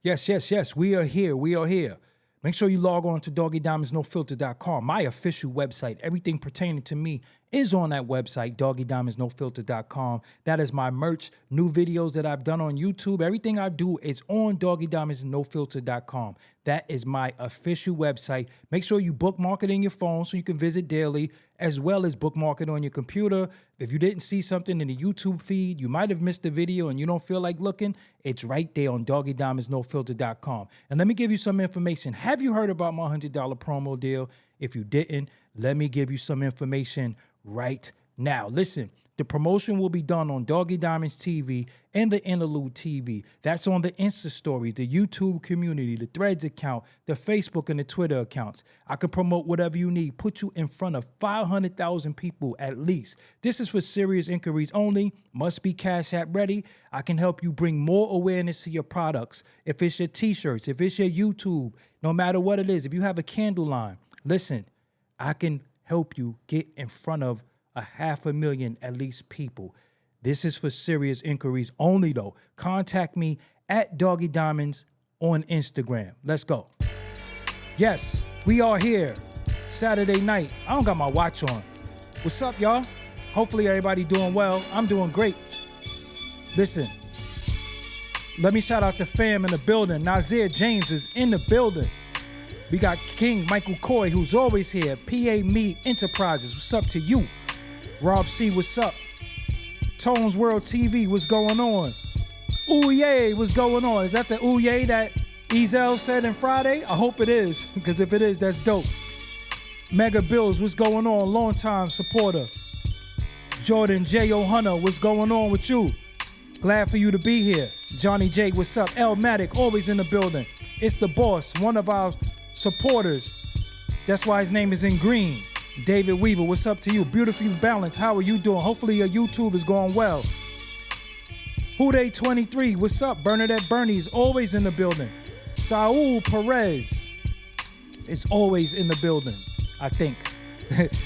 Yes. We are here. Make sure you log on to doggiediamondsnofilter.com, my official website. Everything pertaining to me is on that website, doggiediamondsnofilter.com. That is my merch, new videos that I've done on YouTube. Everything I do is on doggiediamondsnofilter.com. That is my official website. Make sure you bookmark it in your phone so you can visit daily, as well as bookmark it on your computer. If you didn't see something in the YouTube feed, you might have missed the video and you don't feel like looking, it's right there on doggiediamondsnofilter.com. And let me give you some information. Have you heard about my $100 promo deal? If you didn't, let me give you some information right now. Listen, the promotion will be done on Doggie Diamonds TV and the Interlude TV. That's on the Insta stories, the YouTube community, the Threads account, the Facebook and the Twitter accounts. I can promote whatever you need, put you in front of 500,000 people at least. This is for serious inquiries only, must be Cash App ready. I can help you bring more awareness to your products. If it's your t-shirts, if it's your YouTube, no matter what it is, if you have a candle line, listen, I can help you get in front of 500,000 at least people. This is for serious inquiries only though. Contact me at Doggie Diamonds on Instagram. Let's go. Yes, we are here. Saturday night. I don't got my watch on. What's up, y'all? Hopefully everybody doing well. I'm doing great. Listen, let me shout out the fam in the building. Nazir James is in the building. We got King Michael Coy, who's always here. PA Me Enterprises, what's up to you? Rob C, what's up? Tones World TV, what's going on? Ooh yay, what's going on? Is that the ooh yay that Ezel said in Friday? I hope it is, because if it is, that's dope. Mega Bills, what's going on? Longtime supporter. Jordan J. O'Hunter, what's going on with you? Glad for you to be here. Johnny J, what's up? El Matic, always in the building. It's the boss, one of our supporters. That's why his name is in green. David Weaver, what's up to you? Beautifully balanced. How are you doing? Hopefully your YouTube is going well. Huday 23, what's up? Bernadette Bernie's always in the building. Saul Perez is always in the building, I think.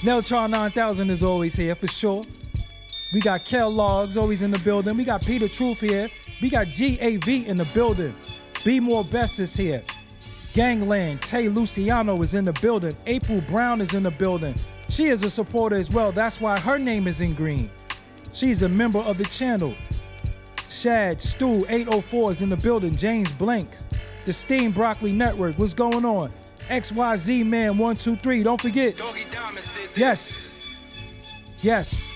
Neltron 9000 is always here for sure. We got Kel Logs always in the building. We got Peter Truth here. We got GAV in the building. Be More Best is here. Gangland, Tay Luciano is in the building. April Brown is in the building. She is a supporter as well. That's why her name is in green. She's a member of the channel. Shad Stu 804 is in the building. James Blank, the Steam Broccoli Network. What's going on? XYZ Man 123. Don't forget. Doggie Diamonds did this. Yes.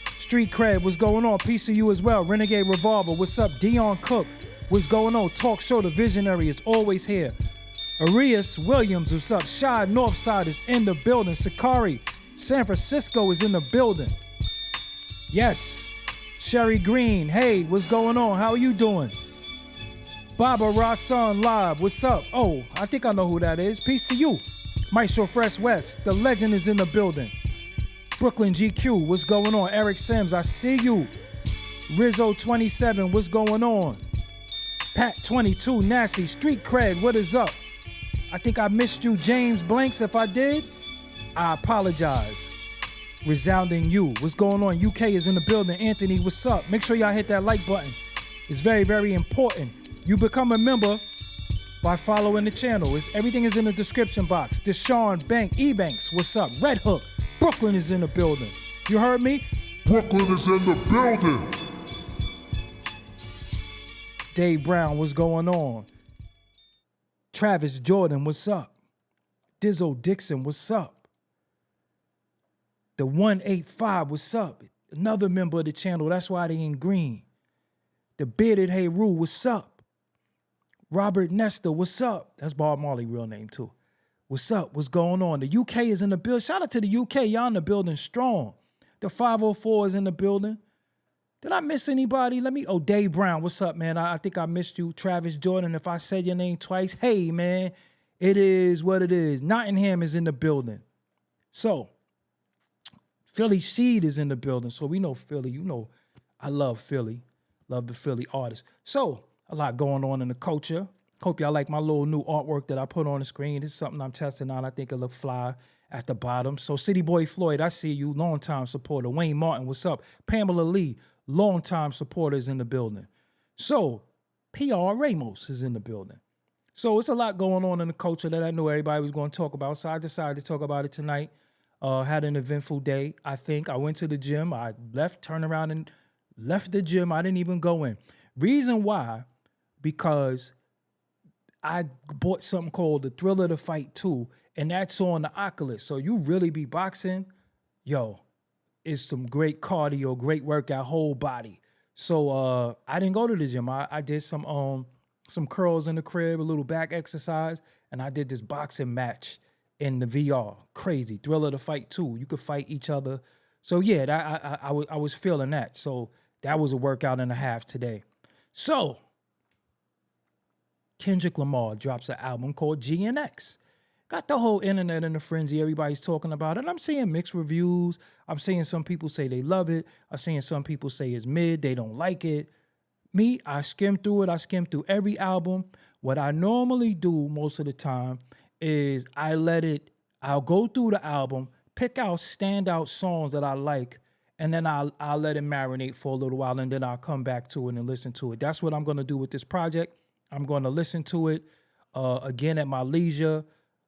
Street Cred. What's going on? Peace to you as well. Renegade Revolver. What's up? Dion Cook. What's going on? Talk Show the Visionary is always here. Arias Williams, what's up? Shy Northside is in the building. Sakari, San Francisco is in the building. Yes. Sherry Green, hey, what's going on? How are you doing? Baba Rasan Live, what's up? Oh, I think I know who that is. Peace to you. Maestro Fresh West, the legend is in the building. Brooklyn GQ, what's going on? Eric Sims, I see you. Rizzo 27, what's going on? Pat 22, Nasty, Street Cred, what is up? I think I missed you, James Blanks. If I did, I apologize. Resounding you. What's going on? UK is in the building. Anthony, what's up? Make sure y'all hit that like button. It's very, very important. You become a member by following the channel. Everything is in the description box. Deshaun Bank, Ebanks, what's up? Red Hook, Brooklyn is in the building. You heard me? Brooklyn is in the building. Dave Brown, what's going on? Travis Jordan, what's up? Dizzo Dixon, what's up? The 185, what's up? Another member of the channel, that's why they in green. The Bearded Heru, what's up? Robert Nestor, what's up? That's Bob Marley real name too. What's up? What's going on? The UK is in the building. Shout out to the UK, y'all in the building strong. The 504 is in the building. Did I miss anybody? Oh, Dave Brown, what's up, man? I think I missed you. Travis Jordan, if I said your name twice, hey, man, it is what it is. Nottingham is in the building. So, Philly Sheed is in the building. So, we know Philly. You know, I love Philly. Love the Philly artists. So, a lot going on in the culture. Hope y'all like my little new artwork that I put on the screen. This is something I'm testing out. I think it'll look fly at the bottom. So, City Boy Floyd, I see you. Longtime supporter. Wayne Martin, what's up? Pamela Lee. Longtime supporters in the building. So, PR Ramos is in the building. So it's a lot going on in the culture that I knew everybody was going to talk about. So I decided to talk about it tonight. Had an eventful day. I think I went to the gym. I turned around and left the gym. I didn't even go in. Reason why, because I bought something called the Thrill of the Fight 2, and that's on the Oculus. So you really be boxing, yo, it's some great cardio, great workout, whole body. So I didn't go to the gym. I did some curls in the crib, a little back exercise, and I did this boxing match in the VR. Crazy. Thrill of the Fight 2. You could fight each other. So yeah, I was feeling that. So that was a workout and a half today. So Kendrick Lamar drops an album called GNX. Got the whole internet in a frenzy. Everybody's talking about it. I'm seeing mixed reviews. I'm seeing some people say they love it. I'm seeing some people say it's mid. They don't like it. Me, I skimmed through it. I skimmed through every album. What I normally do most of the time is I'll go through the album, pick out standout songs that I like, and then I'll let it marinate for a little while, and then I'll come back to it and listen to it. That's what I'm going to do with this project. I'm going to listen to it again at my leisure.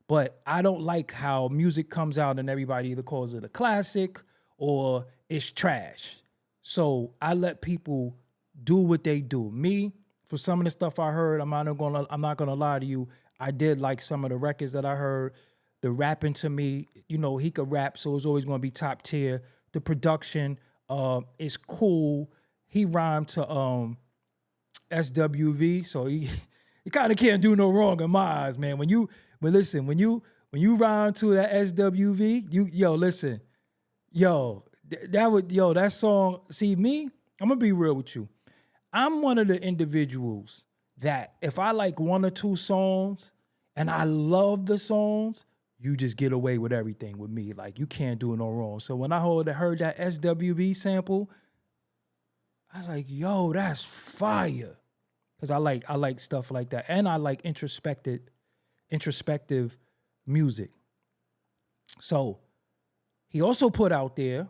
But I don't like how music comes out and everybody either calls it a classic or it's trash. So I let people do what they do. Me, for some of the stuff I heard, I'm not gonna lie to you. I did like some of the records that I heard. The rapping to me, he could rap, so it's always gonna be top tier. The production is cool. He rhymed to SWV, so he kind of can't do no wrong in my eyes, man. When you rhyme to that SWV, that song. See me, I'm gonna be real with you. I'm one of the individuals that if I like one or two songs and I love the songs, you just get away with everything with me. Like you can't do no wrong. So when I heard that SWV sample, I was like, yo, that's fire. Because I like stuff like that. And I like introspective music. So he also put out there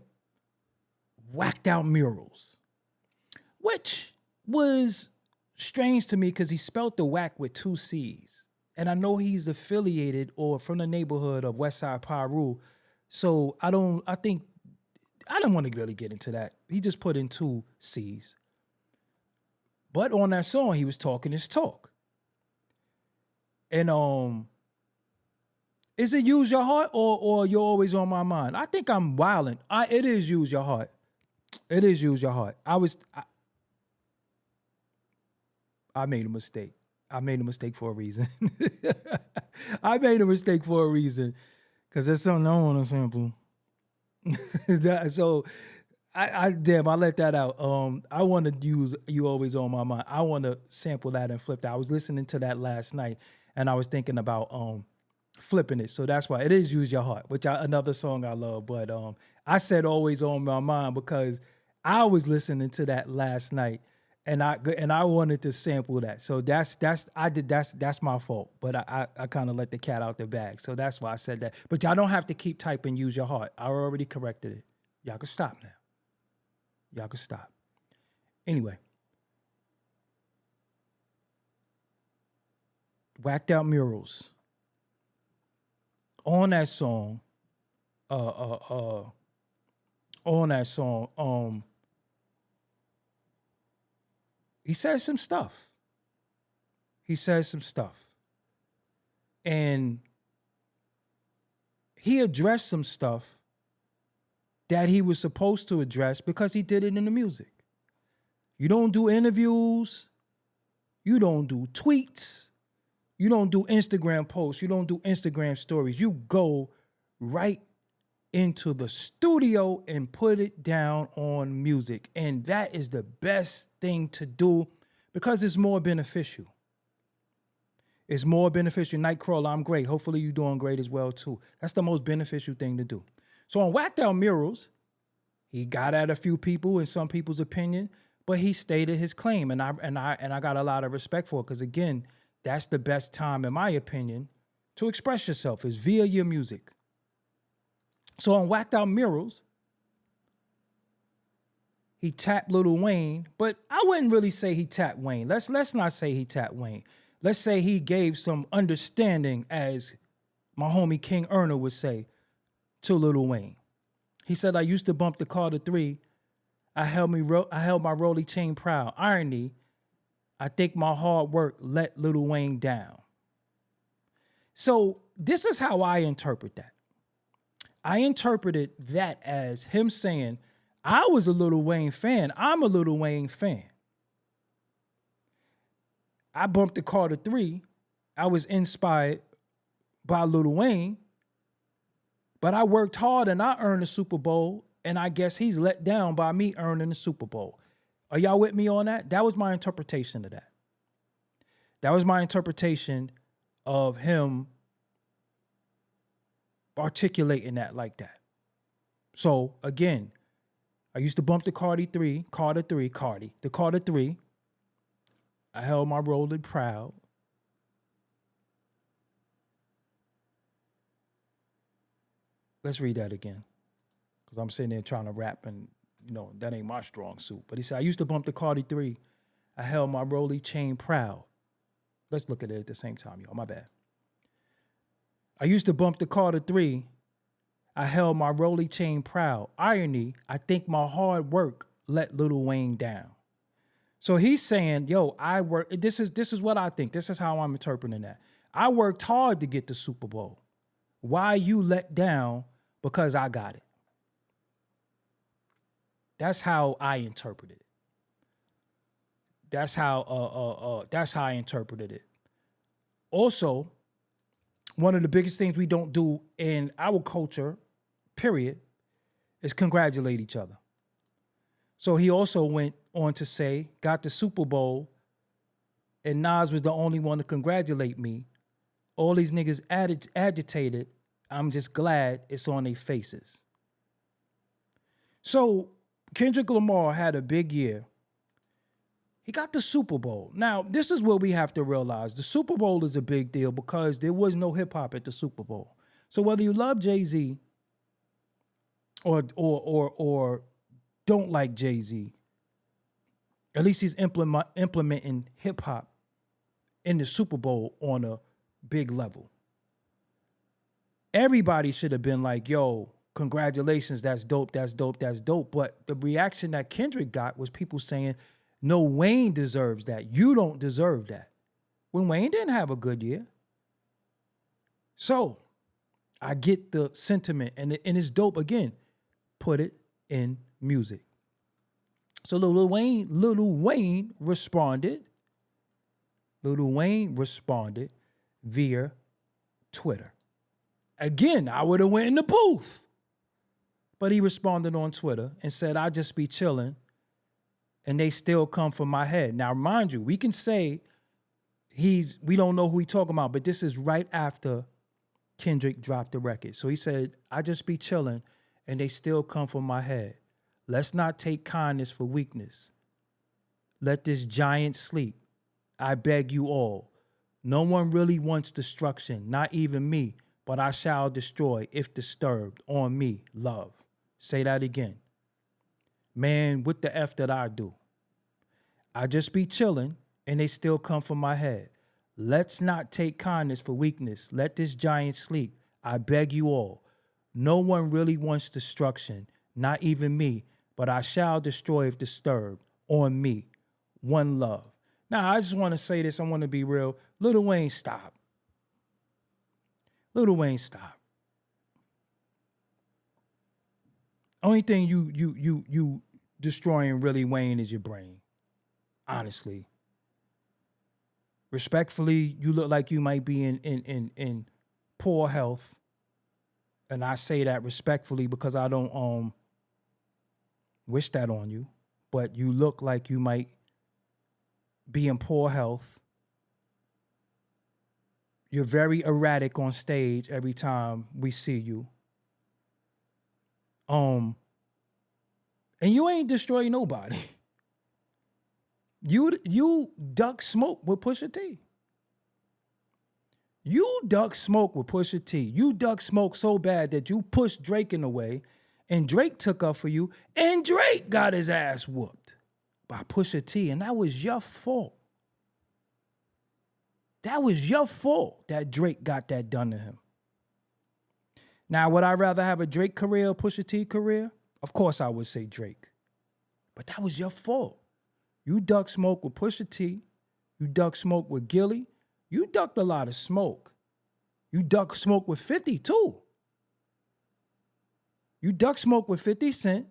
Whacked Out Murals, which was strange to me because he spelled the whack with 2 C's. And I know he's affiliated or from the neighborhood of Westside Piru. So I don't want to really get into that. He just put in 2 C's. But on that song, he was talking his talk. And is it Use Your Heart or You're Always on My Mind? I think I'm wilding. It is Use Your Heart. It is Use Your Heart. I made a mistake. I made a mistake for a reason. I made a mistake for a reason. Because there's something I want to sample. So I let that out. I want to use You Always on My Mind. I want to sample that and flip that. I was listening to that last night and I was thinking about flipping it. So that's why it is Use Your Heart, which another song I love. But I said Always on My Mind because I was listening to that last night and I wanted to sample that. So that's my fault. But I kind of let the cat out the bag. So that's why I said that. But y'all don't have to keep typing Use Your Heart. I already corrected it. Y'all can stop now. Y'all can stop. Anyway. Whacked Out Murals. On that song, he says some stuff. And he addressed some stuff that he was supposed to address because he did it in the music. You don't do interviews. You don't do tweets. You don't do Instagram posts. You don't do Instagram stories. You go right into the studio and put it down on music. And that is the best thing to do because it's more beneficial. It's more beneficial. Nightcrawler, I'm great. Hopefully you're doing great as well, too. That's the most beneficial thing to do. So on Whacked Out Murals, he got at a few people in some people's opinion, but he stated his claim. And I got a lot of respect for it because, again, that's the best time, in my opinion, to express yourself is via your music. So on Whacked Out Murals, he tapped Lil Wayne, but I wouldn't really say he tapped Wayne. Let's not say he tapped Wayne. let's say he gave some understanding, as my homie King Erner would say, to Lil Wayne. He said, I used to bump the Carter 3. I held my Rolly chain proud. Irony, I think my hard work let Lil Wayne down. So this is how I interpret that. I interpreted that as him saying, I was a Lil Wayne fan. I'm a Lil Wayne fan. I bumped the Carter 3. I was inspired by Lil Wayne, but I worked hard and I earned the Super Bowl, and I guess he's let down by me earning the Super Bowl. Are y'all with me on that? That was my interpretation of that. That was my interpretation of him articulating that like that. So again, I used to bump the Carter 3. I held my Rolling proud. Let's read that again, because I'm sitting there trying to rap and, that ain't my strong suit. But he said, I used to bump the Carter 3. I held my Rolly chain proud. Let's look at it at the same time, y'all. My bad. I used to bump the Carter 3. I held my Rolly chain proud. Irony, I think my hard work let Lil Wayne down. So he's saying, yo, I work. This is what I think. This is how I'm interpreting that. I worked hard to get the Super Bowl. Why you let down? Because I got it. That's how I interpreted it. That's how I interpreted it. Also, one of the biggest things we don't do in our culture, period, is congratulate each other. So he also went on to say, got the Super Bowl, and Nas was the only one to congratulate me. All these niggas agitated. I'm just glad it's on their faces. So Kendrick Lamar had a big year. He got the Super Bowl. Now, this is what we have to realize. The Super Bowl is a big deal because there was no hip hop at the Super Bowl. So whether you love Jay-Z or don't like Jay-Z, at least he's implementing hip hop in the Super Bowl on a big level. Everybody should have been like, yo, congratulations, that's dope, that's dope, that's dope. But the reaction that Kendrick got was people saying, no, Wayne deserves that. You don't deserve that. When Wayne didn't have a good year. So I get the sentiment, and it's dope. Again, put it in music. So Lil Wayne responded. Lil Wayne responded via Twitter. Again, I would have went in the booth. But he responded on Twitter and said, I just be chilling, and they still come from my head. Now, mind you, we can say we don't know who he talking about, but this is right after Kendrick dropped the record. So he said, I just be chilling, and they still come from my head. Let's not take kindness for weakness. Let this giant sleep. I beg you all. No one really wants destruction, not even me, but I shall destroy if disturbed. On me, love. Say that again. Man, what the F did I do? I just be chilling, and they still come from my head. Let's not take kindness for weakness. Let this giant sleep. I beg you all. No one really wants destruction, not even me, but I shall destroy if disturbed. On me, one love. Now, I just want to say this. I want to be real. Lil Wayne, stop. Lil Wayne, stop. Only thing you destroying really, Wayne, is your brain. Honestly. Respectfully, you look like you might be in poor health. And I say that respectfully because I don't wish that on you. But you look like you might be in poor health. You're very erratic on stage every time we see you. And you ain't destroy nobody. You duck smoke with Pusha T. You duck smoke with Pusha T. You duck smoke so bad that you pushed Drake in the way, and Drake took up for you, and Drake got his ass whooped by Pusha T, and that was your fault. That was your fault that Drake got that done to him. Now, would I rather have a Drake career or Pusha T career? Of course I would say Drake. But that was your fault. You ducked smoke with Pusha T. You ducked smoke with Gilly. You ducked a lot of smoke. You ducked smoke with 50 too. You ducked smoke with 50 Cent.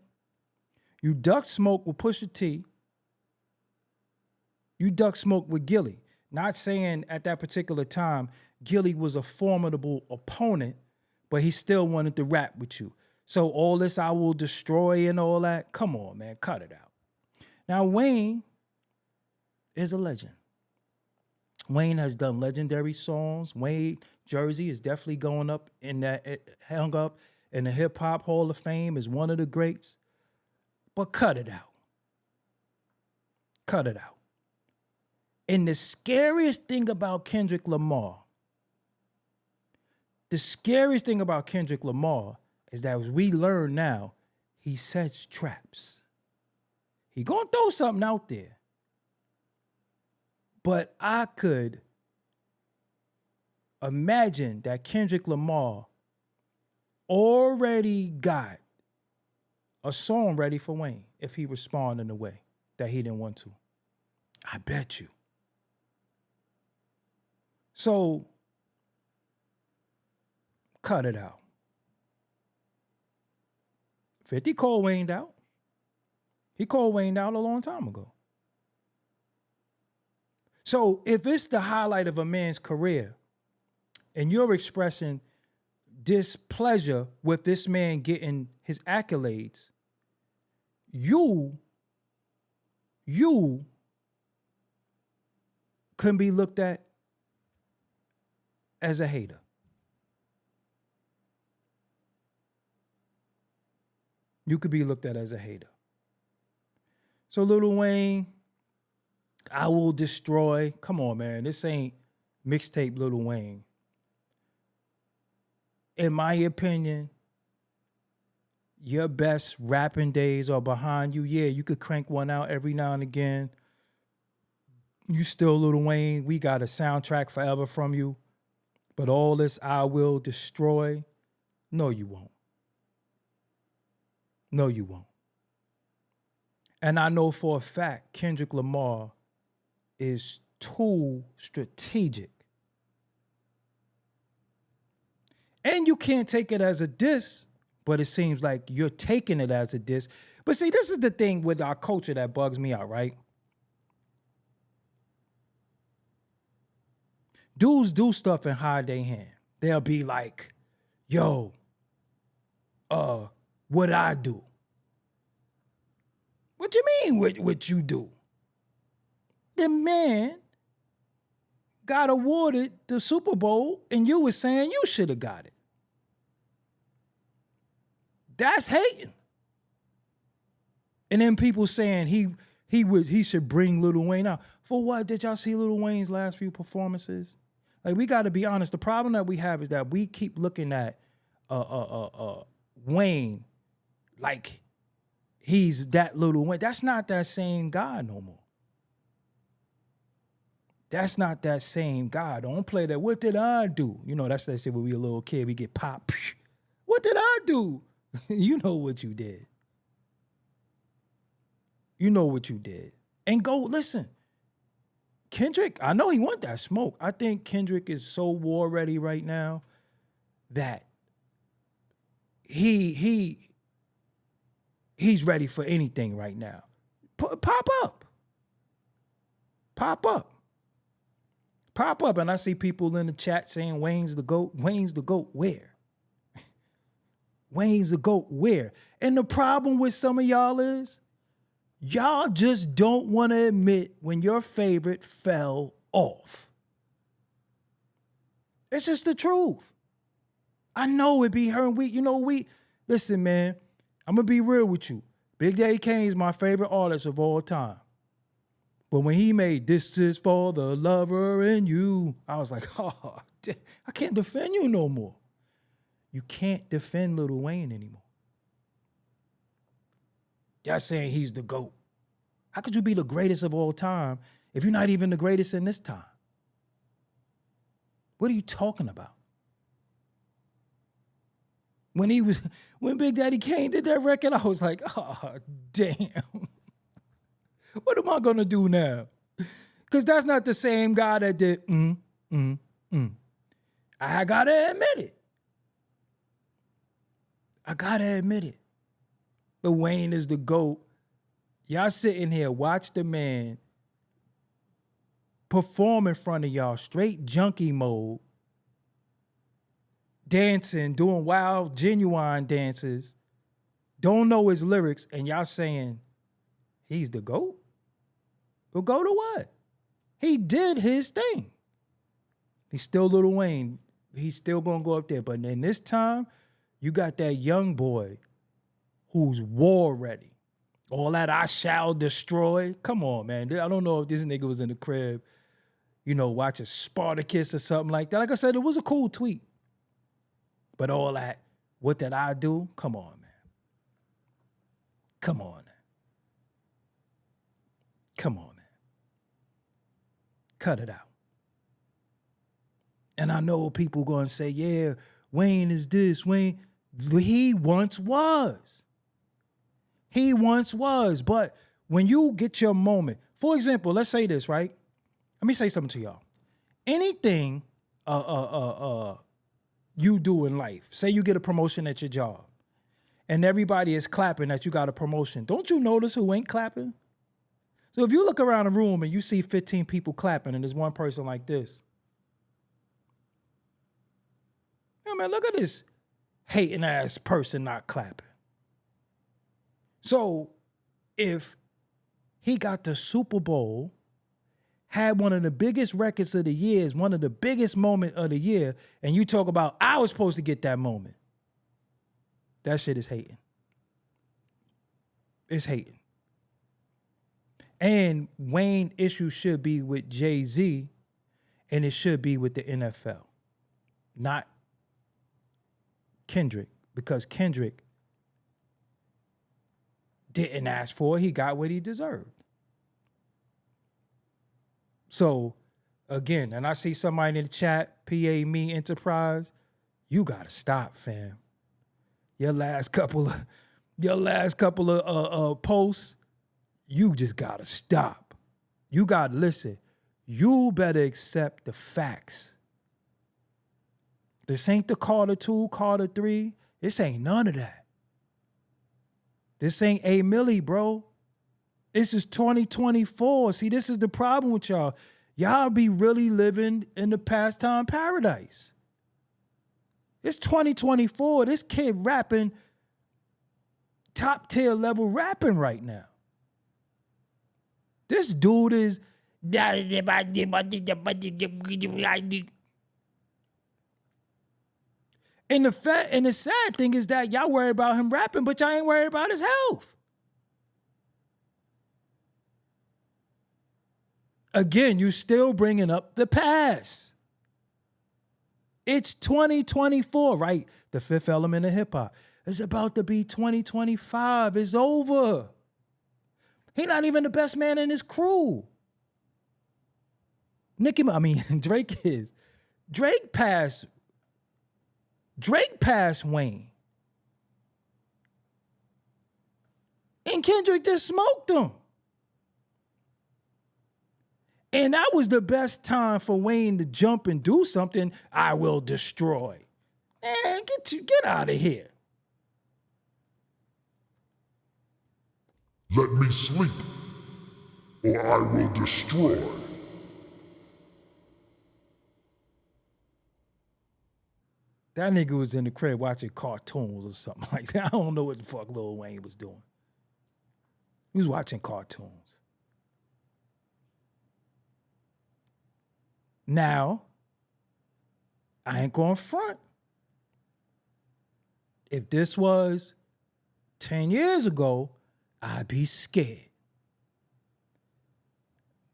You ducked smoke with Pusha T. You ducked smoke with Gilly. Not saying at that particular time Gilly was a formidable opponent, but he still wanted to rap with you. So all this I will destroy and all that, come on, man, cut it out. Now, Wayne is a legend. Wayne has done legendary songs. Wayne Jersey is definitely going up in that, hung up in the Hip Hop Hall of Fame as one of the greats. But cut it out. Cut it out. And the scariest thing about Kendrick Lamar, is that as we learn now, he sets traps. He gonna throw something out there. But I could imagine that Kendrick Lamar already got a song ready for Wayne if he responded in a way that he didn't want to. I bet you. So, cut it out. 50 called Wayne out. He called Wayne out a long time ago. So if it's the highlight of a man's career and you're expressing displeasure with this man getting his accolades, you can be looked at as a hater. You could be looked at as a hater. So Lil Wayne, I will destroy. Come on, man. This ain't mixtape Lil Wayne. In my opinion, your best rapping days are behind you. Yeah, you could crank one out every now and again. You still Lil Wayne. We got a soundtrack forever from you. But all this I will destroy. No, you won't. No, you won't. And I know for a fact Kendrick Lamar is too strategic. And you can't take it as a diss, but it seems like you're taking it as a diss. But see, this is the thing with our culture that bugs me out, right? Dudes do stuff and hide their hand. They'll be like, yo, what I do? What you mean what you do? The man got awarded the Super Bowl and you were saying you should have got it. That's hating. And then people saying he should bring Lil Wayne out. For what? Did y'all see Lil Wayne's last few performances? Like, we got to be honest. The problem that we have is that we keep looking at Wayne like he's that Lil Wayne. That's not that same guy no more. That's not that same guy. Don't play that. What did I do? You know, that's that shit when we a little kid. We get popped. What did I do? You know what you did. You know what you did. And go, listen. Kendrick, I know he want that smoke. I think Kendrick is so war ready right now that he's ready for anything right now. Pop up. Pop up. Pop up. And I see people in the chat saying Wayne's the GOAT. Wayne's the GOAT where? Wayne's the GOAT where? And the problem with some of y'all is y'all just don't want to admit when your favorite fell off. It's just the truth. I know it be hurting. Listen, man, I'm going to be real with you. Big Daddy Kane's my favorite artist of all time. But when he made This Is For the Lover in You, I was like, oh, I can't defend you no more. You can't defend Lil Wayne anymore. Y'all saying he's the GOAT. How could you be the greatest of all time if you're not even the greatest in this time? What are you talking about? When Big Daddy Kane did that record, I was like, oh, damn. What am I gonna do now? Because that's not the same guy that did I gotta admit it. But Wayne is the GOAT. Y'all sitting here, watch the man perform in front of y'all, straight junkie mode, dancing, doing wild, genuine dances, don't know his lyrics, and y'all saying he's the GOAT? Well, go to what? He did his thing. He's still Lil Wayne. He's still gonna go up there. But in this time, you got that young boy who's war ready. All that I shall destroy. Come on, man. I don't know if this nigga was in the crib, watching Spartacus or something like that. Like I said, it was a cool tweet. But all that, what did I do? Come on, man. Come on, man. Come on, man. Cut it out. And I know people going to say, yeah, Wayne is this, Wayne. He once was. He once was. But when you get your moment, for example, let's say this, right? Let me say something to y'all. Anything you do in life, say you get a promotion at your job, and everybody is clapping that you got a promotion. Don't you notice who ain't clapping? So if you look around the room and you see 15 people clapping and there's one person like this, man, look at this hating ass person not clapping. So if he got the Super Bowl, had one of the biggest records of the year, one of the biggest moment of the year, and you talk about, I was supposed to get that moment. That shit is hating. It's hating. And Wayne issue should be with Jay-Z, and it should be with the NFL, not Kendrick, because Kendrick didn't ask for it. He got what he deserved. So, again, and I see somebody in the chat, PA Me Enterprise, you gotta stop, fam. Your last couple of posts, you just gotta stop. You gotta listen. You better accept the facts. This ain't the Carter 2, Carter 3. This ain't none of that. This ain't A Millie, bro. This is 2024. See, this is the problem with y'all. Y'all be really living in the pastime paradise. It's 2024. This kid rapping top tier level rapping right now. This dude is... And the sad thing is that y'all worry about him rapping, but y'all ain't worried about his health. Again, you still bringing up the past. It's 2024, right? The fifth element of hip hop. It's about to be 2025. It's over. He not even the best man in his crew. Drake is. Drake passed Wayne. And Kendrick just smoked him. And that was the best time for Wayne to jump and do something. I will destroy. Man, get out of here. Let me sleep, or I will destroy. That nigga was in the crib watching cartoons or something like that. I don't know what the fuck Lil Wayne was doing. He was watching cartoons. Now, I ain't going front. If this was 10 years ago, I'd be scared.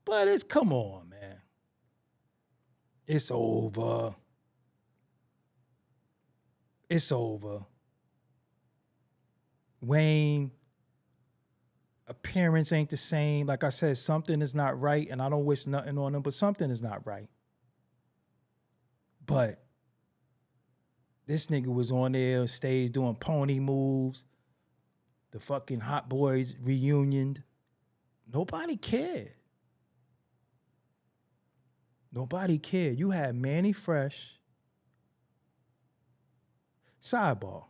But come on, man. It's over. It's over. Wayne, appearance ain't the same. Like I said, something is not right, and I don't wish nothing on him, but something is not right. But this nigga was on there on stage doing pony moves. The fucking Hot Boys reunioned. Nobody cared. Nobody cared. You had Manny Fresh. Sidebar.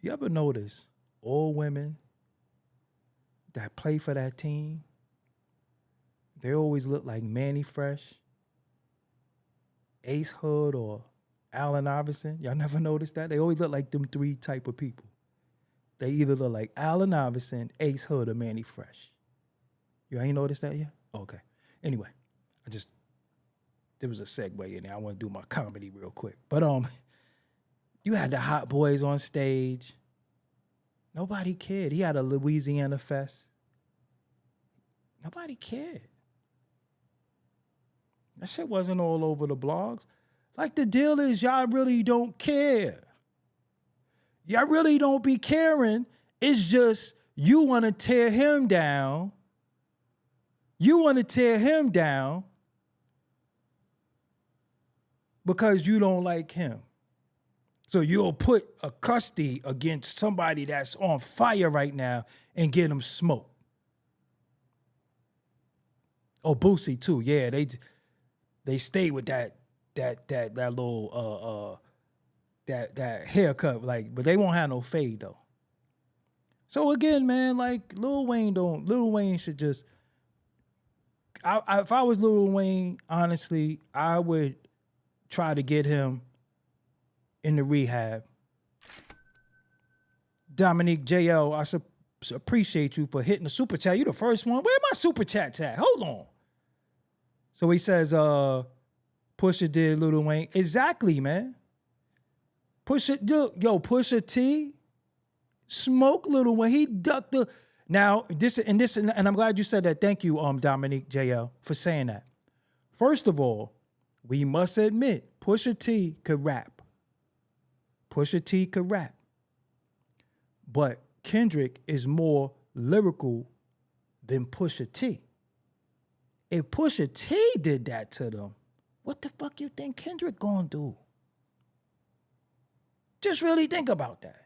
You ever notice all women that play for that team, they always look like Manny Fresh, Ace Hood, or Allen Iverson? Y'all never noticed that? They always look like them three type of people. They either look like Allen Iverson, Ace Hood, or Manny Fresh. You ain't noticed that yet? Okay. Anyway, there was a segue in there. I want to do my comedy real quick. But you had the Hot Boys on stage. Nobody cared. He had a Louisiana Fest. Nobody cared. That shit wasn't all over the blogs. Like, the deal is y'all really don't care. Y'all really don't be caring. It's just you want to tear him down. You want to tear him down because you don't like him. So you'll put a custody against somebody that's on fire right now and get him smoked. Oh, Boosie too. Yeah, they stay with that little that haircut, like, but they won't have no fade though. So again, man, like Lil Wayne should just. If I was Lil Wayne, honestly, I would try to get him in the rehab. Dominique JL, I appreciate you for hitting the super chat. You the first one. Where my super chats at? Hold on. So he says, Pusha did Lil Wayne. Exactly, man. Pusha T smoked Lil Wayne. He ducked the. Now, and I'm glad you said that. Thank you, Dominique JL, for saying that. First of all, we must admit, Pusha T could rap. Pusha T could rap. But Kendrick is more lyrical than Pusha T. If Pusha T did that to them, what the fuck you think Kendrick gonna do? Just really think about that.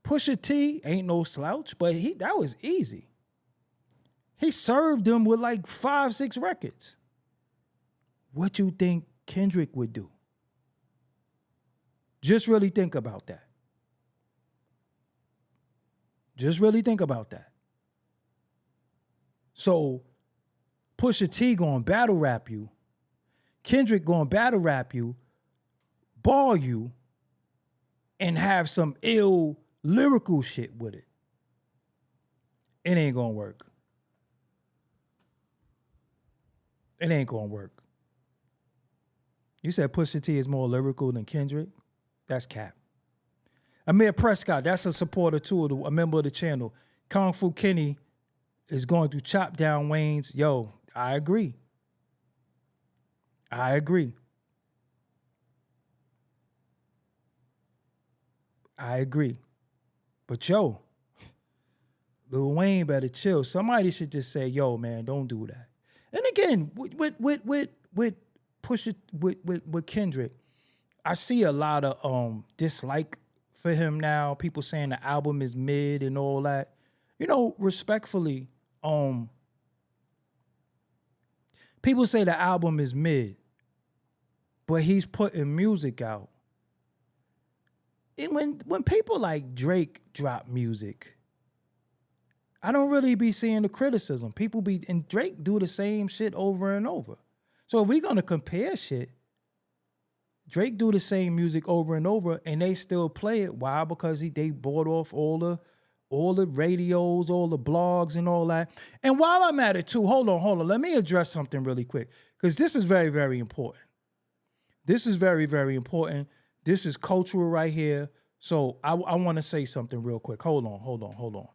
Pusha T ain't no slouch, but that was easy. He served them with like 5-6 records. What you think Kendrick would do? Just really think about that. Just really think about that. So Pusha T gonna battle rap you. Kendrick gonna battle rap you, ball you, and have some ill lyrical shit with it. It ain't gonna work. It ain't gonna work. You said Pusha T is more lyrical than Kendrick? That's cap. Amir Prescott, that's a supporter too, a member of the channel. Kung Fu Kenny is going to chop down Wayne's. Yo, I agree. I agree. I agree. But yo, Lil Wayne better chill. Somebody should just say, yo, man, don't do that. And again, with Pusha, with Kendrick, I see a lot of dislike for him now. People saying the album is mid and all that. You know, respectfully, people say the album is mid, but he's putting music out. And when people like Drake drop music, I don't really be seeing the criticism. And Drake do the same shit over and over. So if we're gonna compare shit, Drake do the same music over and over, and they still play it. Why? Because they bought off all the radios, all the blogs, and all that. And while I'm at it too, hold on. Let me address something really quick, because this is very, very important. This is very, very important. This is cultural right here. So I want to say something real quick. Hold on.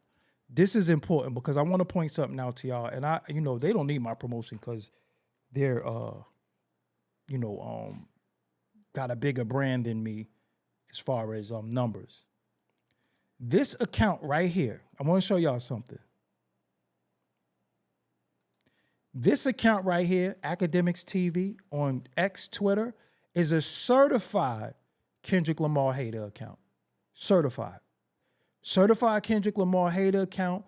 This is important because I want to point something out to y'all. And they don't need my promotion because they're, got a bigger brand than me as far as numbers. This account right here, I want to show y'all something. This account right here, Academics TV on X Twitter, is a certified Kendrick Lamar hater account. Certified. Certified Kendrick Lamar hater account.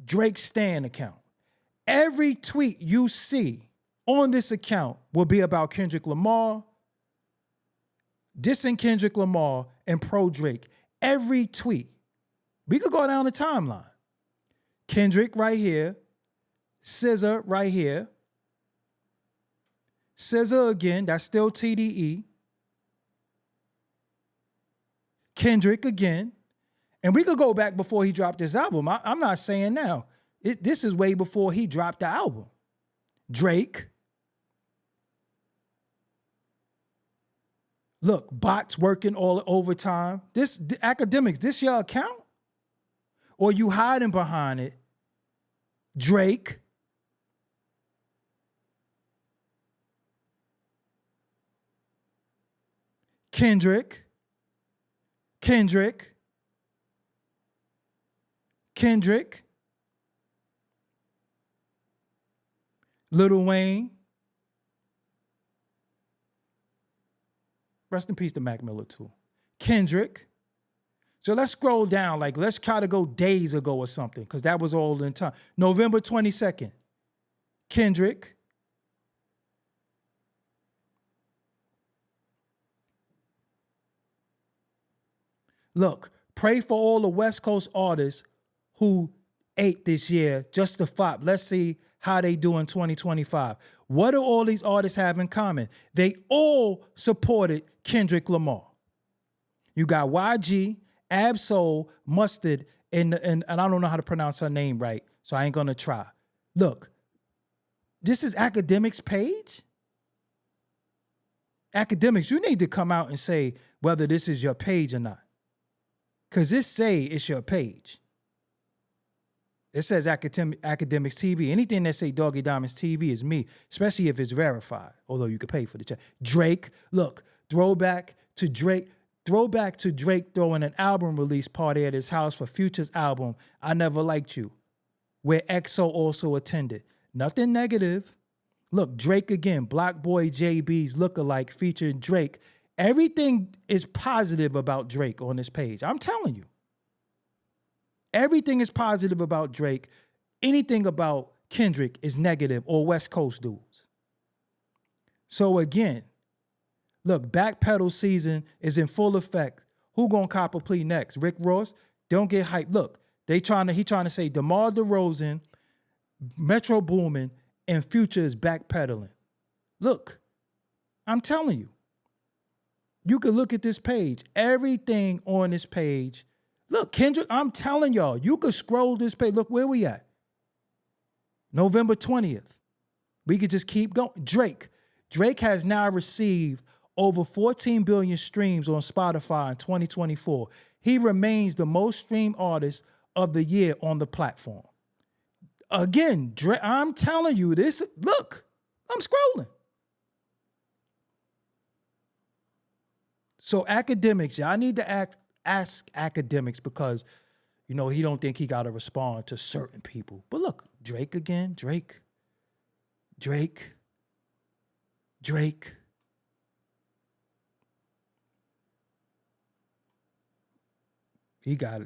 Drake Stan account. Every tweet you see on this account will be about Kendrick Lamar, dissing Kendrick Lamar, and pro Drake. Every tweet. We could go down the timeline. Kendrick right here. SZA right here. SZA again, that's still TDE. Kendrick again. And we could go back before he dropped his album. I'm not saying now. This is way before he dropped the album. Drake. Look, bots working all overtime. This Academics, this your account? Or you hiding behind it? Drake. Kendrick. Lil Wayne. Rest in peace to Mac Miller too. Kendrick. So let's scroll down, like let's try to go days ago or something, because that was all in time. November 22nd. Kendrick. Look, pray for all the West Coast artists who ate this year just to flop. Let's see how they do in 2025. What do all these artists have in common? They all supported Kendrick Lamar. You got YG, Absol, Mustard, and I don't know how to pronounce her name right, so I ain't gonna try. Look, this is Academics' page. Academics, you need to come out and say whether this is your page or not. Because this say it's your page. It says Academics TV. Anything that say Doggie Diamonds TV is me, especially if it's verified, although you could pay for the check. Drake, look, throwback to Drake throwing an album release party at his house for Future's album, I Never Liked You, where EXO also attended. Nothing negative. Look, Drake again, Block Boy JB's lookalike featuring Drake. Everything is positive about Drake on this page. I'm telling you. Everything is positive about Drake. Anything about Kendrick is negative or West Coast dudes. So again, look, backpedal season is in full effect. Who gonna cop a plea next? Rick Ross? Don't get hyped. Look, he trying to say DeMar DeRozan, Metro Boomin, and Future is backpedaling. Look, I'm telling you. You can look at this page. Everything on this page. Look, Kendrick, I'm telling y'all, you could scroll this page. Look, where we at? November 20th. We could just keep going. Drake. Drake has now received over 14 billion streams on Spotify in 2024. He remains the most streamed artist of the year on the platform. Again, Drake, I'm telling you this. Look, I'm scrolling. So Academics, y'all need to ask Academics because, you know, he don't think he got to respond to certain people. But look, Drake again, Drake. He got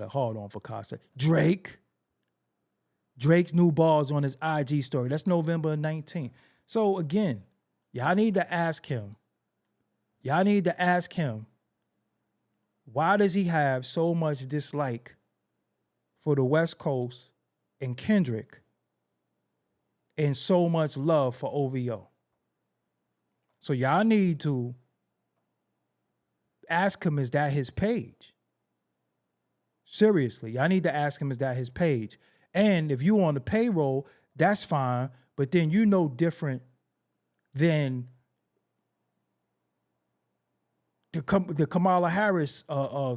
a hard on for Casa. Drake's new bars on his IG story. That's November 19th. So again, y'all need to ask him. Why does he have so much dislike for the West Coast and Kendrick and so much love for OVO? So y'all need to ask him, is that his page? Seriously, y'all need to ask him, is that his page? And if you on the payroll, that's fine, but then you know different than the Kamala Harris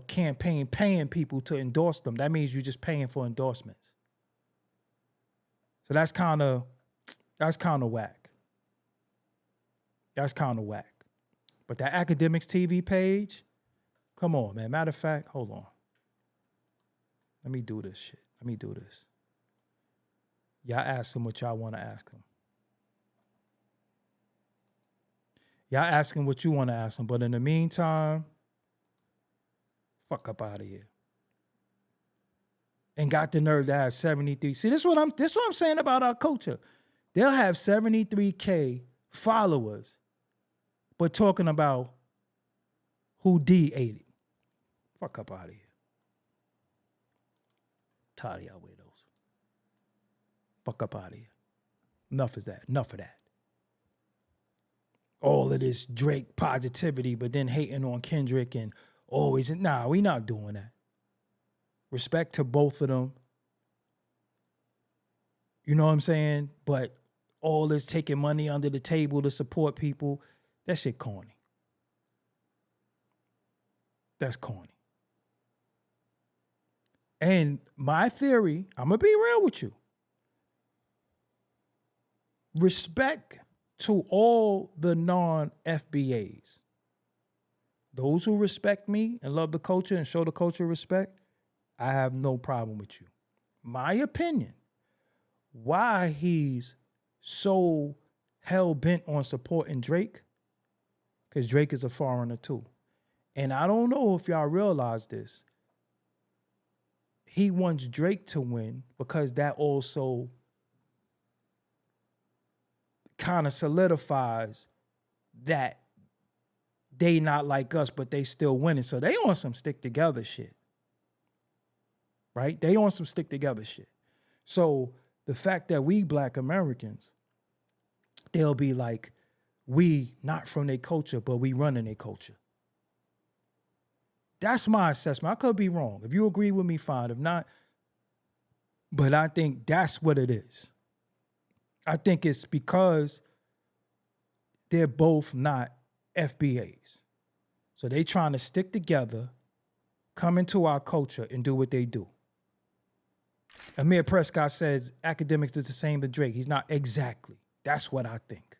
campaign paying people to endorse them. That means you're just paying for endorsements. So that's kind of whack. That's kind of whack. But that Academics TV page, come on, man. Matter of fact, hold on. Let me do this shit. Y'all ask him what y'all want to ask him. Y'all ask him what you want to ask him. But in the meantime, fuck up out of here. And got the nerve to have 73. See, this is what I'm saying about our culture. They'll have 73K followers, but talking about who D ate it. Fuck up out of here. Tired of y'all weirdos. Fuck up out of here. Enough is that. Enough of that. All of this Drake positivity, but then hating on Kendrick and always, nah, we not doing that. Respect to both of them. You know what I'm saying? But all this taking money under the table to support people, that shit corny. That's corny. And my theory, I'm going to be real with you. Respect to all the non-FBAs. Those who respect me and love the culture and show the culture respect, I have no problem with you. My opinion, why he's so hell-bent on supporting Drake, because Drake is a foreigner too. And I don't know if y'all realize this. He wants Drake to win because that also kind of solidifies that they not like us, but they still winning. So they on some stick together shit. Right? They on some stick together shit. So the fact that we Black Americans, they'll be like, we not from their culture, but we running their culture. That's my assessment. I could be wrong. If you agree with me, fine. If not, but I think that's what it is. I think it's because they're both not FBAs. So they trying to stick together, come into our culture, and do what they do. Amir Prescott says academics is the same to Drake. He's not exactly. That's what I think.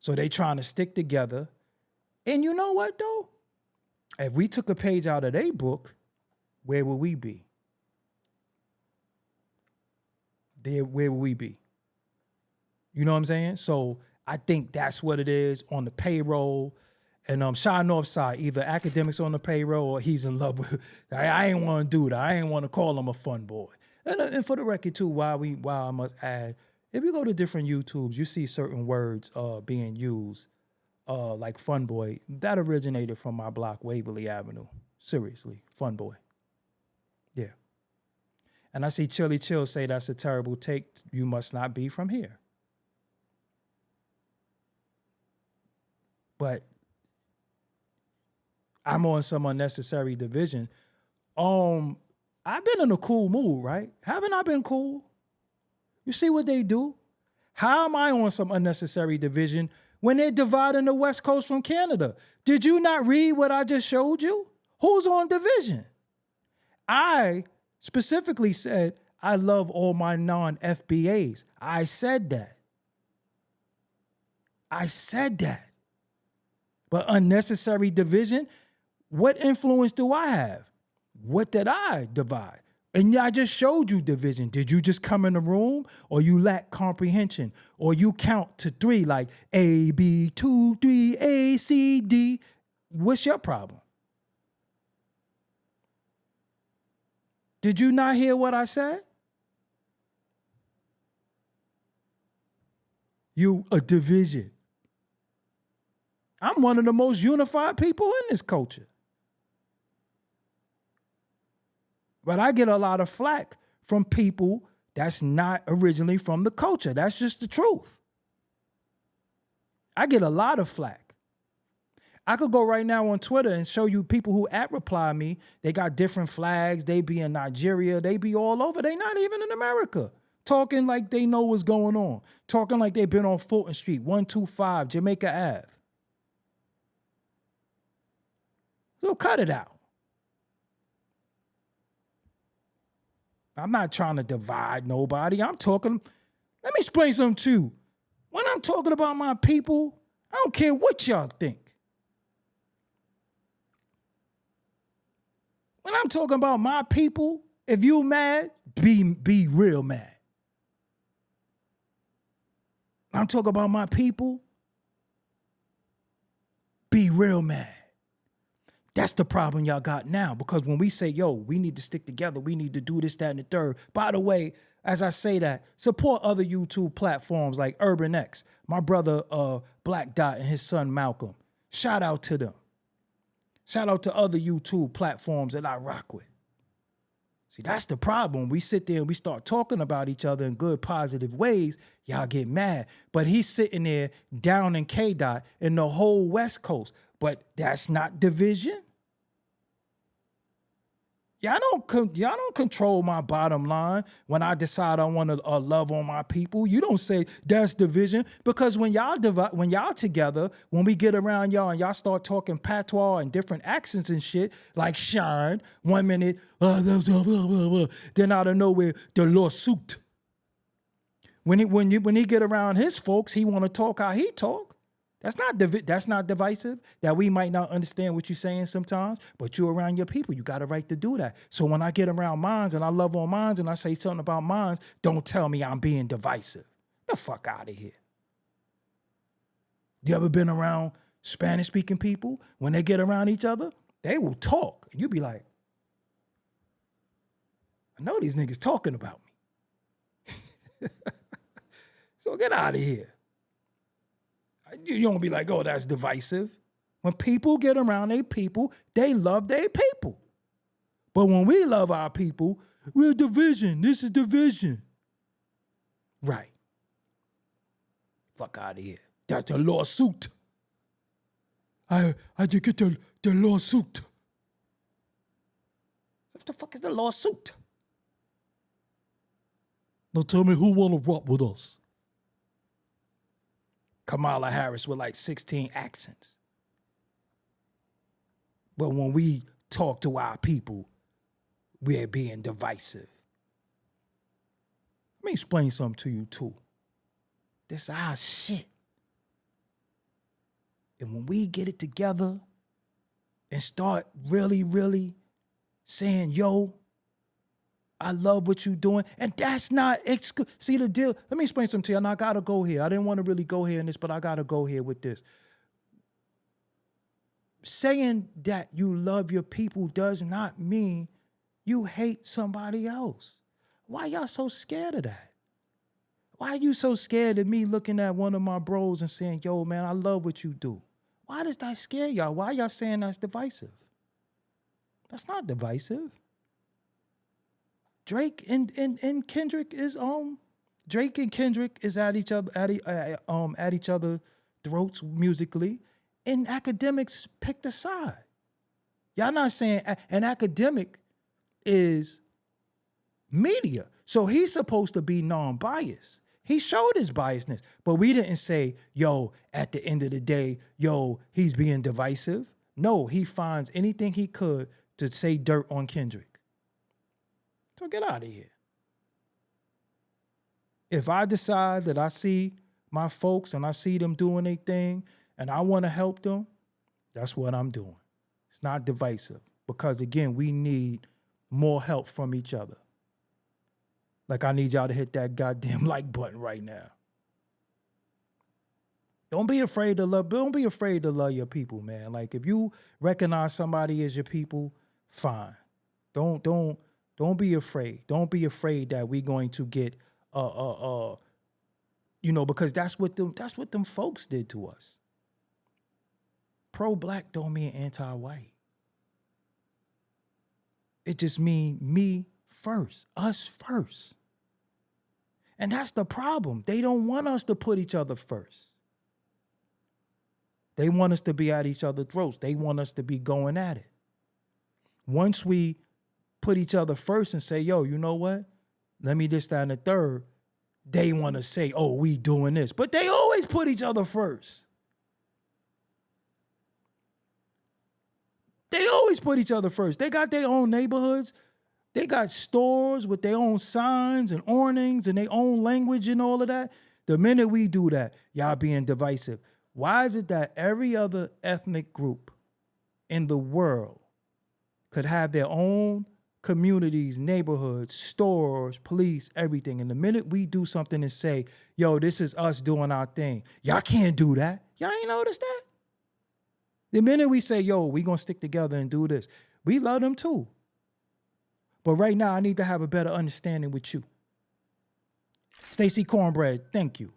So they trying to stick together. And you know what, though? If we took a page out of their book, where would we be? Where would we be? You know what I'm saying? So I think that's what it is on the payroll. And Shy Northside, either academics on the payroll or he's in love with. I ain't want to do that. I ain't want to call him a fun boy. And for the record too, while I must add, if you go to different YouTubes, you see certain words being used, like fun boy. That originated from my block, Waverly Avenue. Seriously, fun boy. Yeah. And I see Chili Chill say that's a terrible take. You must not be from here. But I'm on some unnecessary division. I've been in a cool mood, right? Haven't I been cool? You see what they do? How am I on some unnecessary division when they're dividing the West Coast from Canada? Did you not read what I just showed you? Who's on division? I specifically said I love all my non-FBAs. I said that. But unnecessary division, what influence do I have? What did I divide? And I just showed you division. Did you just come in the room or you lack comprehension? Or you count to 3 like A, B, 2, 3, A, C, D? What's your problem? Did you not hear what I said? You a division. I'm one of the most unified people in this culture. But I get a lot of flack from people that's not originally from the culture. That's just the truth. I get a lot of flack. I could go right now on Twitter and show you people who @reply me. They got different flags. They be in Nigeria. They be all over. They not even in America. Talking like they know what's going on. Talking like they've been on Fulton Street, 125 Jamaica Ave. So cut it out. I'm not trying to divide nobody. Let me explain something to you. When I'm talking about my people, I don't care what y'all think. When I'm talking about my people, if you mad, be real mad. I'm talking about my people, be real mad. That's the problem y'all got now, because when we say, yo, we need to stick together, we need to do this, that, and the third. By the way, as I say that, support other YouTube platforms like Urban X, my brother Black Dot and his son Malcolm. Shout out to them. Shout out to other YouTube platforms that I rock with. See, that's the problem. We sit there and we start talking about each other in good, positive ways, y'all get mad. But he's sitting there down in K-Dot in the whole West Coast. But that's not division. Y'all don't control my bottom line when I decide I want to love on my people. You don't say that's division, because when y'all together, when we get around y'all and y'all start talking patois and different accents and shit, like Shine, 1 minute, then out of nowhere, the lawsuit. When he get around his folks, he want to talk how he talk. That's not divisive, that we might not understand what you're saying sometimes, but you're around your people. You got a right to do that. So when I get around mines and I love on mines and I say something about mines, don't tell me I'm being divisive. The fuck out of here. You ever been around Spanish-speaking people? When they get around each other, they will talk. And you be like, I know these niggas talking about me. So get out of here. You don't be like, oh, that's divisive. When people get around their people, they love their people. But when we love our people, we're division. This is division. Right. Fuck out of here. That's a lawsuit. I did get the lawsuit. What the fuck is the lawsuit? Now tell me who want to rock with us. Kamala Harris with like 16 accents. But when we talk to our people, we're being divisive. Let me explain something to you too. This our shit. And when we get it together and start really, really saying, yo, I love what you're doing. And that's not, see the deal. Let me explain something to you. And I got to go here. I didn't want to really go here in this, but I got to go here with this. Saying that you love your people does not mean you hate somebody else. Why y'all so scared of that? Why are you so scared of me looking at one of my bros and saying, yo, man, I love what you do? Why does that scare y'all? Why y'all saying that's divisive? That's not divisive. Drake and Kendrick is Drake and Kendrick is at each other throats musically, and academics picked a side. Y'all not saying an academic is media, so he's supposed to be non-biased. He showed his biasness, but we didn't say, yo, at the end of the day, yo, he's being divisive. No, he finds anything he could to say dirt on Kendrick. So get out of here. If I decide that I see my folks and I see them doing their thing and I want to help them, that's what I'm doing. It's not divisive, because again, we need more help from each other. Like, I need y'all to hit that goddamn like button right now. Don't be afraid to love your people, man. Like, if you recognize somebody as your people, fine. Don't be afraid. Don't be afraid that we're going to get because that's what them folks did to us. Pro-black don't mean anti-white. It just mean me first, us first. And that's the problem. They don't want us to put each other first. They want us to be at each other's throats. They want us to be going at it. Once we put each other first and say, yo, you know what? Let me this, that, and the third. They want to say, oh, we doing this. But they always put each other first. They always put each other first. They got their own neighborhoods. They got stores with their own signs and awnings and their own language and all of that. The minute we do that, y'all being divisive. Why is it that every other ethnic group in the world could have their own communities, neighborhoods, stores, police, everything. And the minute we do something and say, yo, this is us doing our thing, y'all can't do that. Y'all ain't noticed that? The minute we say, yo, we gonna stick together and do this, we love them too. But right now, I need to have a better understanding with you. Stacy Cornbread, thank you.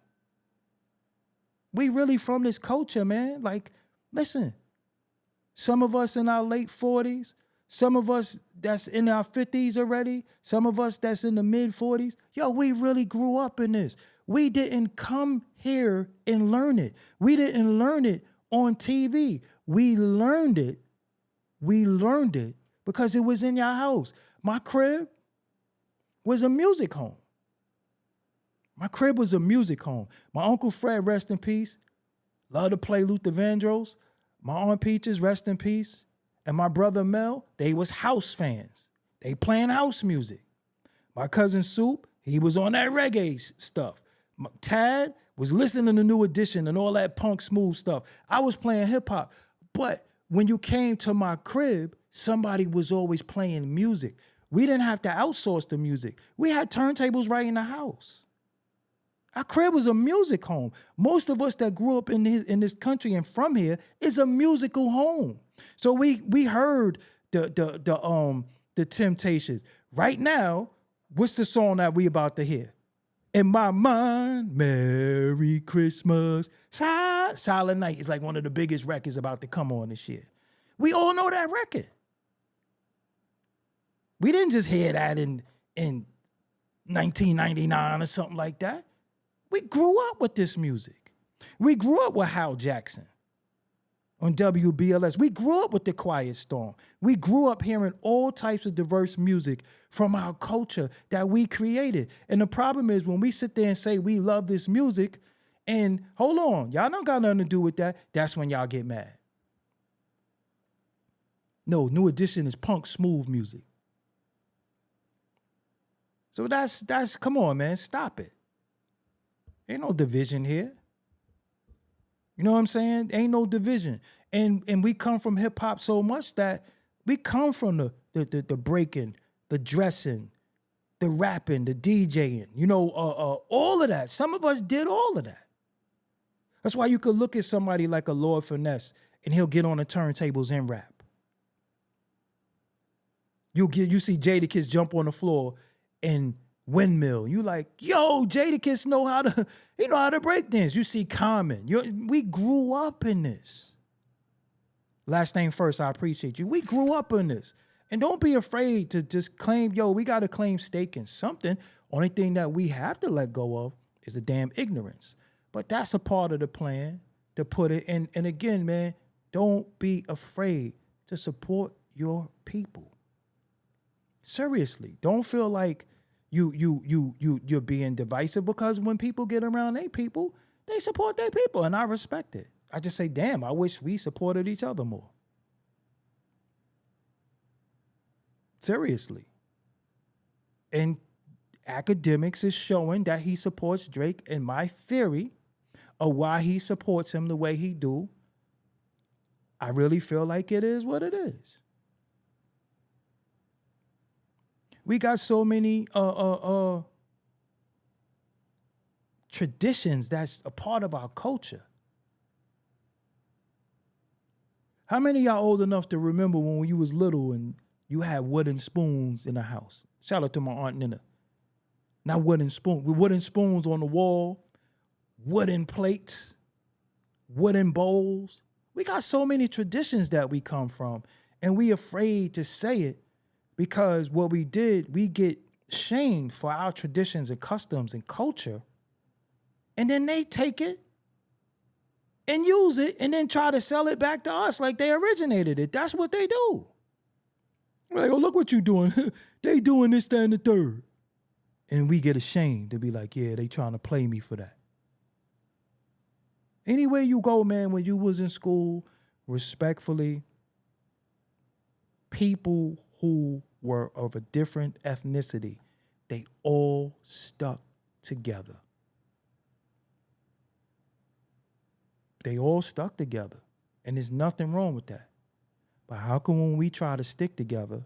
We really from this culture, man. Like, listen, some of us in our late 40s, some of us that's in our 50s already, some of us that's in the mid 40s. Yo, we really grew up in this. We didn't come here and learn it. We didn't learn it on TV. We learned it. We learned it because it was in your house. My crib was a music home. My crib was a music home. My Uncle Fred, rest in peace, loved to play Luther Vandross. My Aunt Peaches, rest in peace. And my brother Mel, they was house fans. They playing house music. My cousin Soup, he was on that reggae stuff. Tad was listening to New Edition and all that punk smooth stuff. I was playing hip hop. But when you came to my crib, somebody was always playing music. We didn't have to outsource the music. We had turntables right in the house. Our crib was a music home. Most of us that grew up in this country and from here is a musical home. So we heard the Temptations. Right now, what's the song that we about to hear? In my mind, Merry Christmas, Silent Night is like one of the biggest records about to come on this year. We all know that record. We didn't just hear that in 1999 or something like that. We grew up with this music. We grew up with Hal Jackson on WBLS. We grew up with The Quiet Storm. We grew up hearing all types of diverse music from our culture that we created. And the problem is when we sit there and say we love this music, and hold on, y'all don't got nothing to do with that, that's when y'all get mad. No, New Edition is punk smooth music. So that's come on, man, stop it. Ain't no division here. You know what I'm saying? Ain't no division. And we come from hip hop so much that we come from the breaking, the dressing, the rapping, the DJing, all of that. Some of us did all of that. That's why you could look at somebody like a Lord Finesse and he'll get on the turntables and rap. You see Jadakiss jump on the floor and windmill. You like, yo, Jadakiss know how to break dance. You see Common. We grew up in this. Last name first, I appreciate you. We grew up in this. And don't be afraid to just claim, yo, we got to claim stake in something. Only thing that we have to let go of is the damn ignorance. But that's a part of the plan to put it in. And again, man, don't be afraid to support your people. Seriously, don't feel like you're being divisive, because when people get around their people, they support their people, and I respect it. I just say, damn, I wish we supported each other more. Seriously. And academics is showing that he supports Drake, and my theory of why he supports him the way he do, I really feel like it is what it is. We got so many traditions that's a part of our culture. How many of y'all old enough to remember when you was little and you had wooden spoons in the house? Shout out to my Aunt Nina. Not wooden spoons. With wooden spoons on the wall, wooden plates, wooden bowls. We got so many traditions that we come from, and we afraid to say it. Because what we did, we get shamed for our traditions and customs and culture. And then they take it and use it and then try to sell it back to us like they originated it. That's what they do. Like, oh, look what you doing. They doing this, that, and the third. And we get ashamed to be like, yeah, they trying to play me for that. Anywhere you go, man, when you was in school, respectfully, people who were of a different ethnicity, they all stuck together. They all stuck together. And there's nothing wrong with that. But how come when we try to stick together,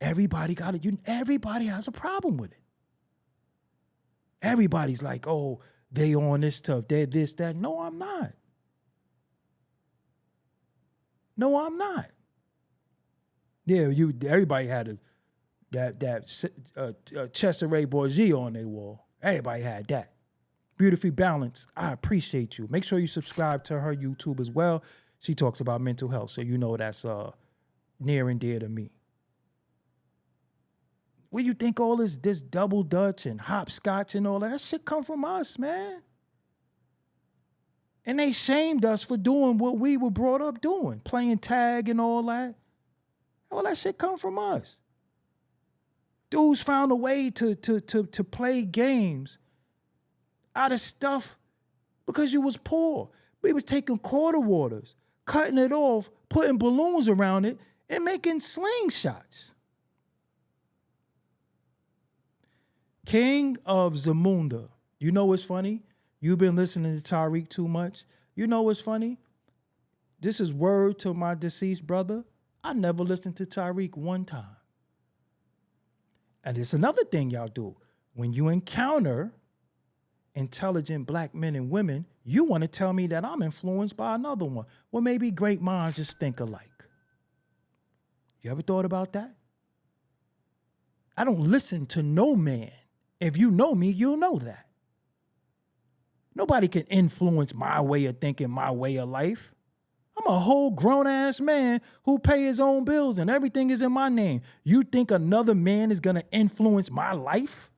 Everybody got it. Everybody has a problem with it. Everybody's like, oh, they on this stuff. They're this, that. No, I'm not. No, I'm not. Yeah, everybody had that Cesare Borgia on their wall. Everybody had that. Beautifully balanced. I appreciate you. Make sure you subscribe to her YouTube as well. She talks about mental health, so you know that's near and dear to me. Where you think all this double dutch and hopscotch and all that shit come from us, man? And they shamed us for doing what we were brought up doing, playing tag and all that. All that shit come from us. Dudes found a way to play games out of stuff because you was poor. We was taking quarter waters, cutting it off, putting balloons around it, and making slingshots. King of Zamunda. You know what's funny? You've been listening to Tariq too much. You know what's funny? This is word to my deceased brother. I never listened to Tariq one time. And it's another thing y'all do. When you encounter intelligent black men and women, you want to tell me that I'm influenced by another one. Well, maybe great minds just think alike. You ever thought about that? I don't listen to no man. If you know me, you'll know that. Nobody can influence my way of thinking, my way of life. I'm a whole grown-ass man who pay his own bills and everything is in my name. You think another man is going to influence my life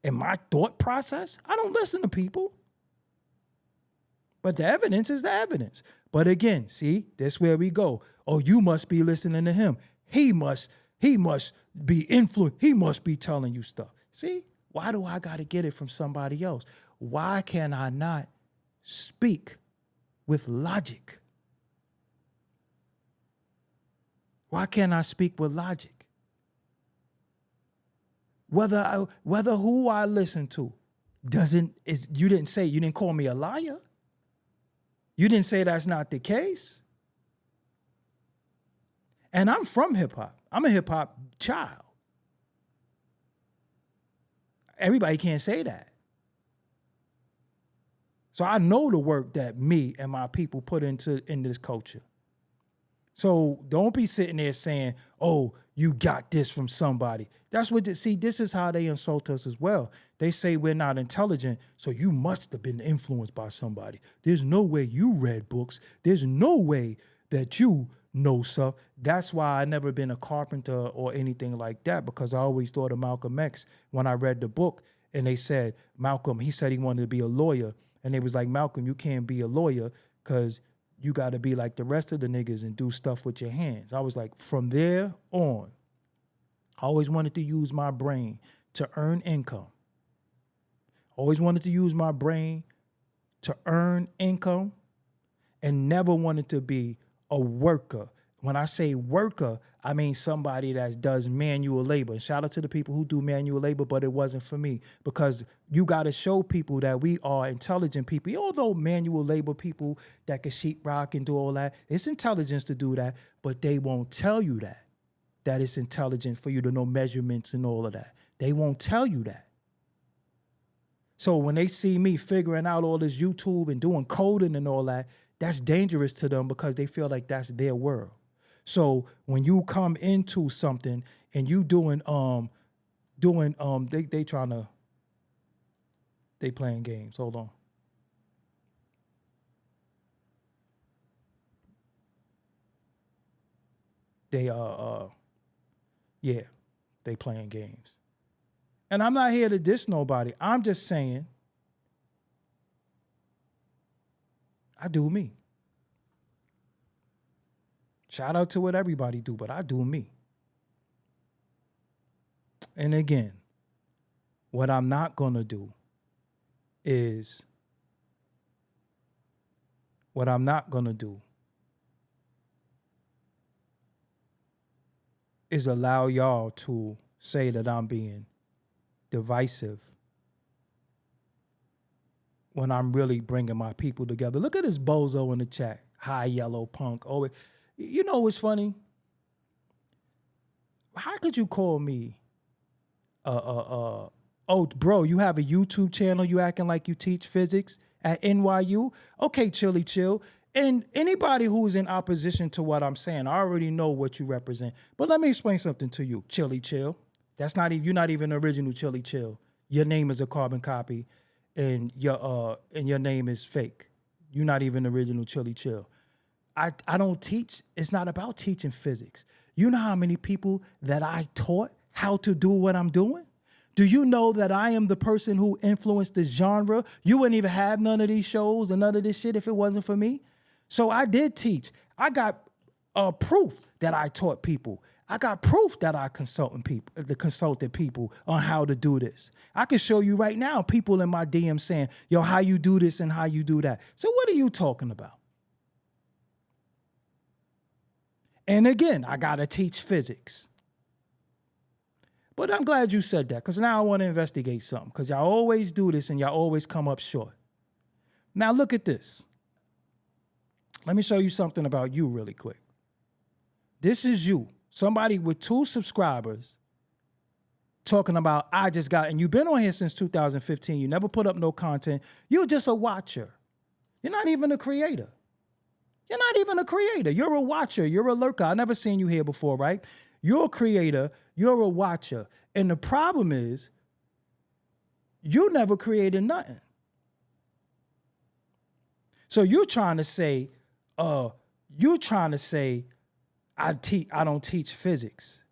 and my thought process? I don't listen to people. But the evidence is the evidence. But again, see, that's where we go. Oh, you must be listening to him. He must be influenced. He must be telling you stuff. See, why do I got to get it from somebody else? Why can I not speak with logic? Why can't I speak with logic? Whether who I listen to you didn't call me a liar. You didn't say that's not the case. And I'm from hip hop. I'm a hip hop child. Everybody can't say that. So I know the work that me and my people put in this culture. So don't be sitting there saying, oh, you got this from somebody. That's what, see, this is how they insult us as well. They say we're not intelligent, so you must have been influenced by somebody. There's no way you read books. There's no way that you know stuff. That's why I never been a carpenter or anything like that, because I always thought of Malcolm X when I read the book. And they said, Malcolm, he said he wanted to be a lawyer. And they was like, Malcolm, you can't be a lawyer because you got to be like the rest of the niggas and do stuff with your hands. I was like, from there on, I always wanted to use my brain to earn income. Always wanted to use my brain to earn income and never wanted to be a worker. When I say worker, I mean somebody that does manual labor. And shout out to the people who do manual labor, but it wasn't for me, because you got to show people that we are intelligent people. Although manual labor people that can sheetrock and do all that, it's intelligence to do that, but they won't tell you that it's intelligent for you to know measurements and all of that. They won't tell you that. So when they see me figuring out all this YouTube and doing coding and all that, that's dangerous to them because they feel like that's their world. So when you come into something and you they playing games. Hold on. They playing games. And I'm not here to diss nobody. I'm just saying I do me. Shout out to what everybody do, but I do me. And again, what I'm not going to do is allow y'all to say that I'm being divisive when I'm really bringing my people together. Look at this bozo in the chat. High yellow punk. Oh, you know what's funny? how could you call me oh, bro, you have a YouTube channel, you acting like you teach physics at NYU? Okay, Chili Chill. And anybody who's in opposition to what I'm saying, I already know what you represent. But let me explain something to you, Chili Chill. That's not even, you're not even original Chili Chill. Your name is a carbon copy, and your name is fake. You're not even original Chili Chill. I don't teach. It's not about teaching physics. You know how many people that I taught how to do what I'm doing? Do you know that I am the person who influenced this genre? You wouldn't even have none of these shows and none of this shit if it wasn't for me. So I did teach. I got proof that I taught people. I got proof that I consulted people on how to do this. I can show you right now people in my DM saying, yo, how you do this and how you do that. So what are you talking about? And again, I got to teach physics. But I'm glad you said that, because now I want to investigate something, because y'all always do this and y'all always come up short. Now look at this. Let me show you something about you really quick. This is you, somebody with 2 subscribers, talking about I just got, and you've been on here since 2015. You never put up no content. You're just a watcher. You're not even a creator. You're not even a creator. You're a watcher. You're a lurker. I've never seen you here before, right? You're a creator. You're a watcher. And the problem is, you never created nothing. So you're trying to say, I don't teach physics.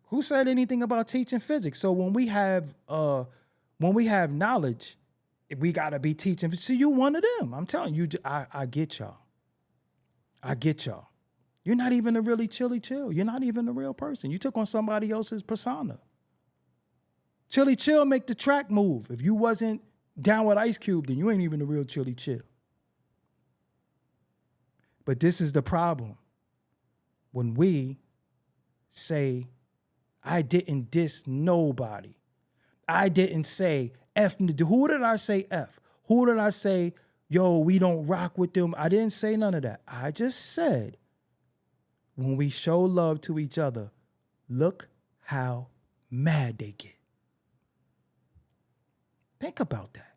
Who said anything about teaching physics? So when we have knowledge, we gotta be teaching. So you one of them. I'm telling you, I get y'all. I get y'all. You're not even a really Chili Chill. You're not even a real person. You took on somebody else's persona. Chili Chill make the track move. If you wasn't down with Ice Cube, then you ain't even a real Chili Chill. But this is the problem. When we say, I didn't diss nobody. I didn't say F. Who did I say F? Who did I say, yo, we don't rock with them? I didn't say none of that. I just said, when we show love to each other, look how mad they get. Think about that.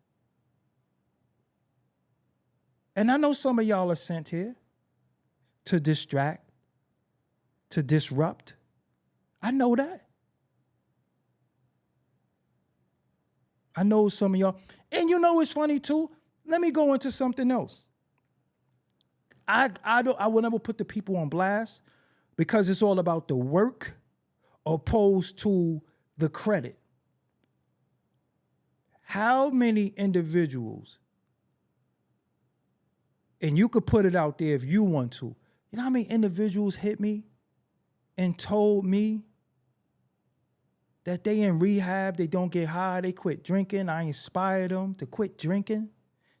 And I know some of y'all are sent here to distract, to disrupt. I know that. I know some of y'all. And you know what's funny too? Let me go into something else. I will never put the people on blast, because it's all about the work opposed to the credit. How many individuals, and you could put it out there if you want to, you know how many individuals hit me and told me that they in rehab, they don't get high, they quit drinking. I inspired them to quit drinking,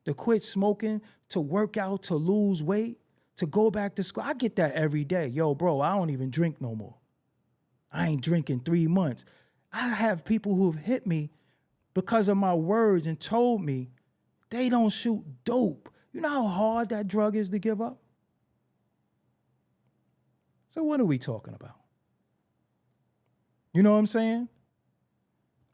to quit smoking, to work out, to lose weight, to go back to school. I get that every day. Yo, bro, I don't even drink no more. I ain't drinking 3 months. I have people who have hit me because of my words and told me they don't shoot dope. You know how hard that drug is to give up? So what are we talking about? You know what I'm saying?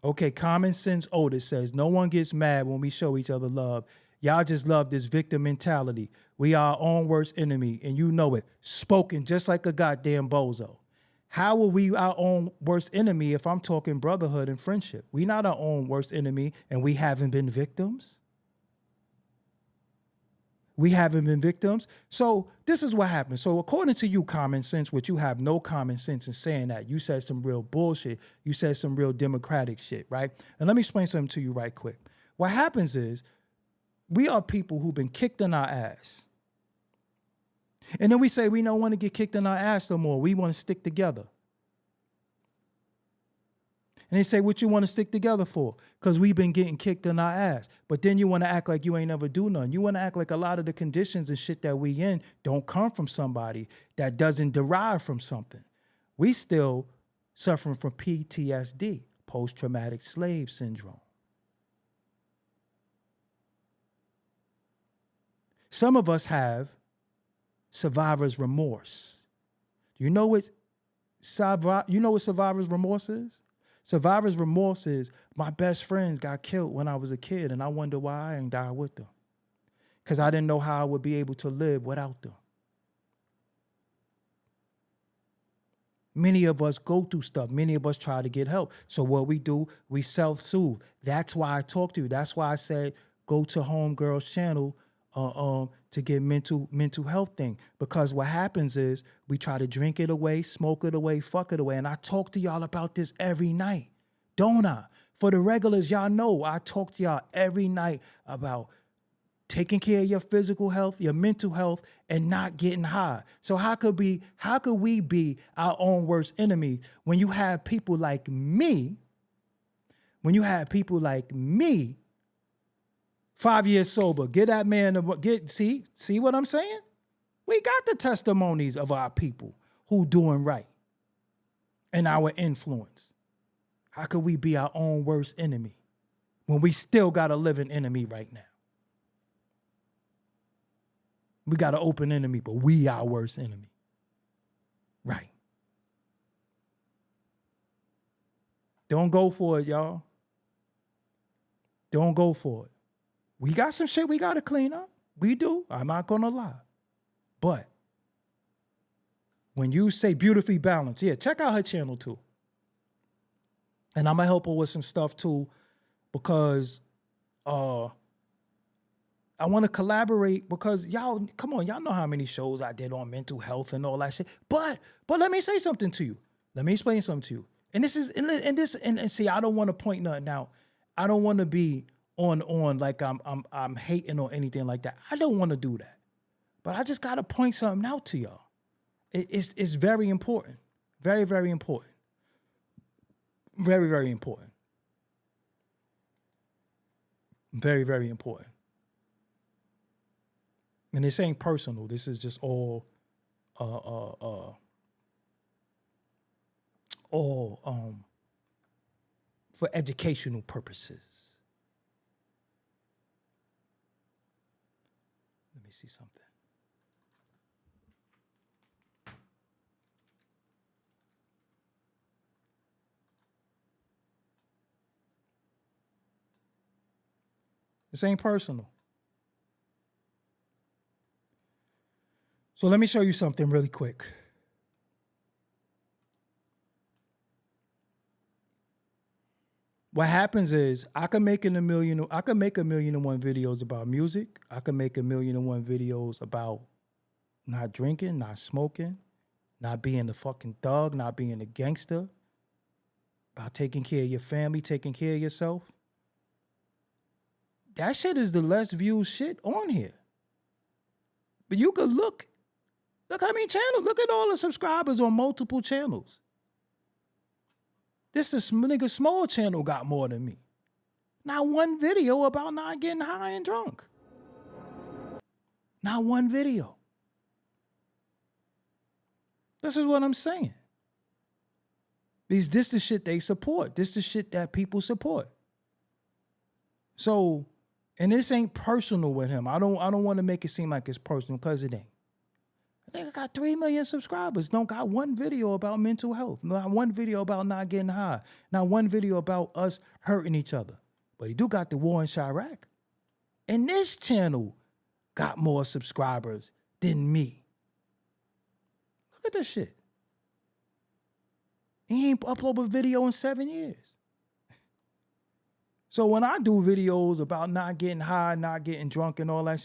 Okay, Common Sense Otis says, no one gets mad when we show each other love. Y'all just love this victim mentality. We are our own worst enemy, and you know it. Spoken just like a goddamn bozo. How are we our own worst enemy if I'm talking brotherhood and friendship? We not our own worst enemy, and we haven't been victims. We haven't been victims. So this is what happened. So according to you, Common Sense, which you have no common sense in saying that, you said some real bullshit. You said some real democratic shit, right? And let me explain something to you right quick. What happens is, we are people who've been kicked in our ass. And then we say we don't want to get kicked in our ass no more. We want to stick together. And they say, what you want to stick together for? Because we've been getting kicked in our ass. But then you want to act like you ain't never do nothing. You want to act like a lot of the conditions and shit that we in don't come from somebody that doesn't derive from something. We still suffering from PTSD, post-traumatic slave syndrome. Some of us have survivor's remorse. Do you know what You know what survivor's remorse is? Survivor's remorse is my best friends got killed when I was a kid, and I wonder why I ain't died with them. Because I didn't know how I would be able to live without them. Many of us go through stuff. Many of us try to get help. So what we do, we self-soothe. That's why I talk to you. That's why I said go to Homegirl's channel to get mental health thing. Because what happens is we try to drink it away, smoke it away, fuck it away. And I talk to y'all about this every night, don't I? For the regulars, y'all know I talk to y'all every night about taking care of your physical health, your mental health, and not getting high. So how could we be our own worst enemies when you have people like me? When you have people like me, 5 years sober, get that man see what I'm saying? We got the testimonies of our people who doing right and our influence. How could we be our own worst enemy when we still got a living enemy right now? We got an open enemy, but we our worst enemy. Right. Don't go for it, y'all. Don't go for it. We got some shit we got to clean up. We do. I'm not going to lie. But when you say beautifully balanced, yeah, check out her channel too. And I'm going to help her with some stuff too because I want to collaborate because y'all, come on, y'all know how many shows I did on mental health and all that shit. But let me say something to you. Let me explain something to you. And this is, and see, I don't want to point nothing out. I don't want to be on like I'm hating or anything like that. I don't want to do that. But I just got to point something out to y'all. It's very important. Very, very important. Very, very important. Very, very important. And this ain't personal. This is just all for educational purposes. Let me see something. This ain't personal. So let me show you something really quick. What happens is I can make a million and one videos about music. I can make 1,000,001 videos about not drinking, not smoking, not being a fucking thug, not being a gangster, about taking care of your family, taking care of yourself. That shit is the less viewed shit on here. But you could look how many channels. Look at all the subscribers on multiple channels. This nigga small channel got more than me. Not one video about not getting high and drunk. Not one video. This is what I'm saying. Because this the shit they support. This the shit that people support. So, and this ain't personal with him. I don't want to make it seem like it's personal because it ain't. I think I got 3 million subscribers. Don't got one video about mental health. Not one video about not getting high. Not one video about us hurting each other. But he do got the war in Chirac. And this channel got more subscribers than me. Look at this shit. He ain't uploaded a video in 7 years. So when I do videos about not getting high, not getting drunk and all that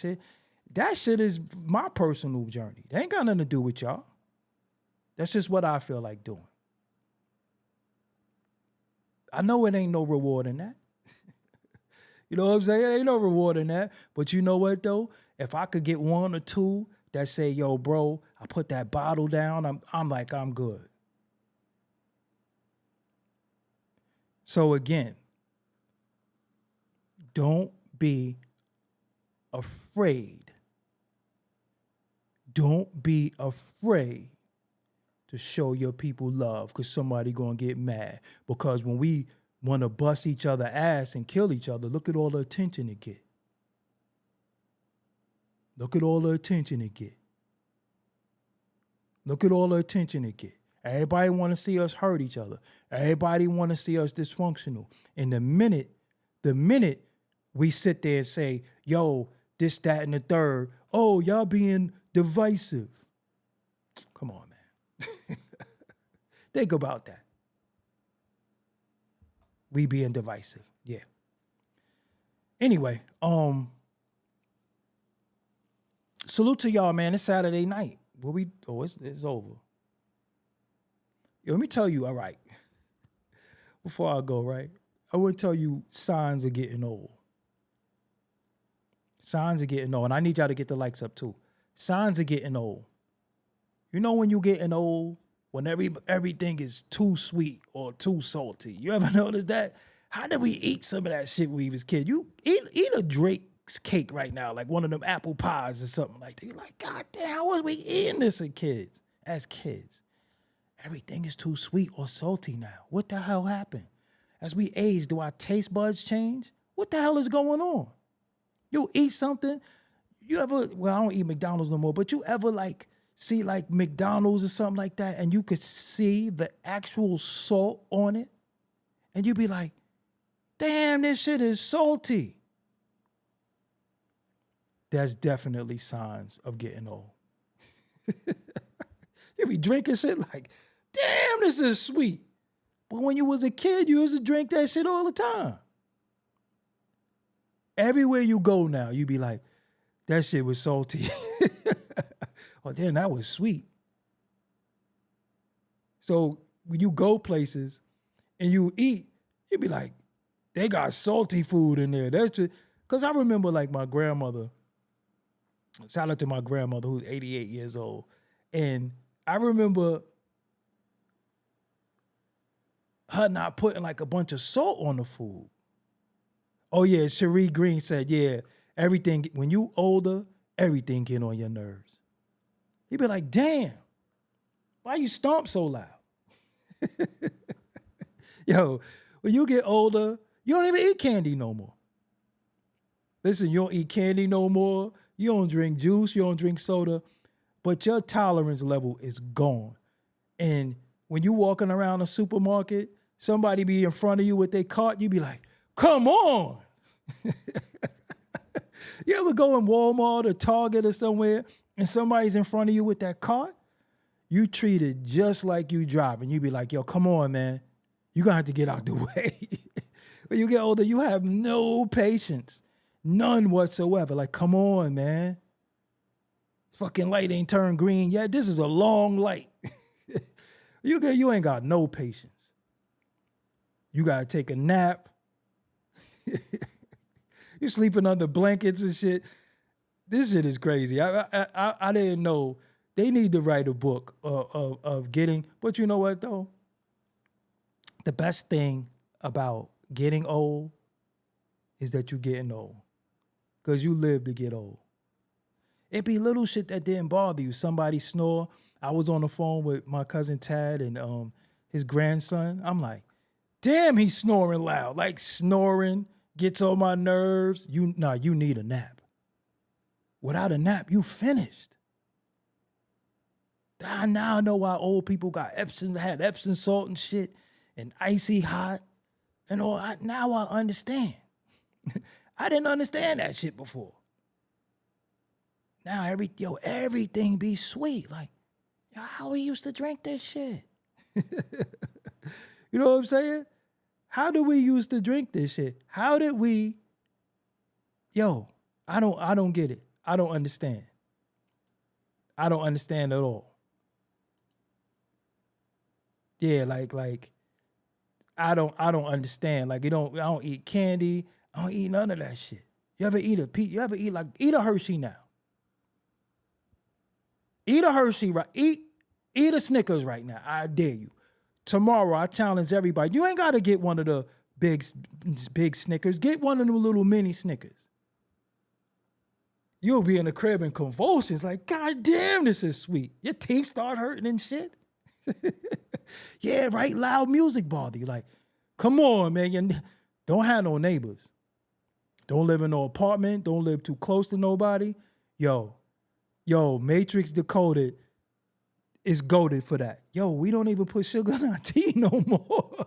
shit is my personal journey. That ain't got nothing to do with y'all. That's just what I feel like doing. I know it ain't no reward in that. You know what I'm saying? Ain't no reward in that. But you know what, though? If I could get one or two that say, yo, bro, I put that bottle down, I'm like, I'm good. So again, don't be afraid. Don't be afraid to show your people love because somebody gonna get mad. Because when we want to bust each other ass and kill each other, look at all the attention it get. Look at all the attention it get. Look at all the attention it get. Everybody want to see us hurt each other. Everybody want to see us dysfunctional. And the minute we sit there and say, yo, this, that, and the third, oh, y'all being divisive. Come on, man. Think about that. We being divisive. Yeah. Anyway, salute to y'all, man. It's Saturday night. It's over. Yo, let me tell you, all right. Before I go, right? I would tell you signs of getting old. Signs of getting old. And I need y'all to get the likes up too. Signs of getting old. You know when you getting old, when everything is too sweet or too salty. You ever notice that? How did we eat some of that shit when we was kids? You eat a Drake's cake right now, like one of them apple pies or something like that. You're like, God damn, how was we eating this as kids? Everything is too sweet or salty now. What the hell happened? As we age, do our taste buds change? What the hell is going on? You eat something, I don't eat McDonald's no more, but you ever like see like McDonald's or something like that and you could see the actual salt on it? And you'd be like, damn, this shit is salty. That's definitely signs of getting old. You be drinking shit like, damn, this is sweet. But when you was a kid, you used to drink that shit all the time. Everywhere you go now, you be like, that shit was salty. Oh, damn, that was sweet. So when you go places and you eat, you be like, they got salty food in there. That's just, because I remember like my grandmother, shout out to my grandmother who's 88 years old. And I remember her not putting like a bunch of salt on the food. Oh yeah, Cherie Green said, yeah, everything, when you older, everything get on your nerves. He'd be like, damn, why you stomp so loud? Yo, when you get older, you don't even eat candy no more. Listen, you don't eat candy no more. You don't drink juice. You don't drink soda. But your tolerance level is gone. And when you walking around a supermarket, somebody be in front of you with their cart, you be like, come on. You ever go in Walmart or Target or somewhere and somebody's in front of you with that cart? You treat it just like you driving. You be like, yo, come on, man. You're going to have to get out the way. When you get older, you have no patience. None whatsoever. Like, come on, man. Fucking light ain't turned green yet. This is a long light. You ain't got no patience. You got to take a nap. You're sleeping under blankets and shit. This shit is crazy. I didn't know. They need to write a book of getting, but you know what though? The best thing about getting old is that you're getting old. Because you live to get old. It be little shit that didn't bother you. Somebody snore. I was on the phone with my cousin Tad and his grandson. I'm like, damn, he's snoring loud. Like snoring gets on my nerves. You need a nap. Without a nap, you finished. Now I know why old people had Epsom salt and shit and icy hot and all. Now I understand. I didn't understand that shit before. Now everything be sweet. Like, yo, how we used to drink this shit. You know what I'm saying? How did we used to drink this shit? How did we? Yo, I don't get it. I don't understand. I don't understand at all. Yeah, like I don't understand. Like I don't eat candy. I don't eat none of that shit. You ever eat a Hershey now? Eat a Hershey right. Eat a Snickers right now. I dare you. Tomorrow I challenge everybody. You ain't gotta get one of the big Snickers. Get one of them little mini Snickers. You'll be in the crib in convulsions, like, God damn, this is sweet. Your teeth start hurting and shit. Yeah, right. Loud music bother you. Like, come on, man. You don't have no neighbors. Don't live in no apartment. Don't live too close to nobody. Yo, Matrix Decoded is goated for that. Yo, we don't even put sugar in our tea no more.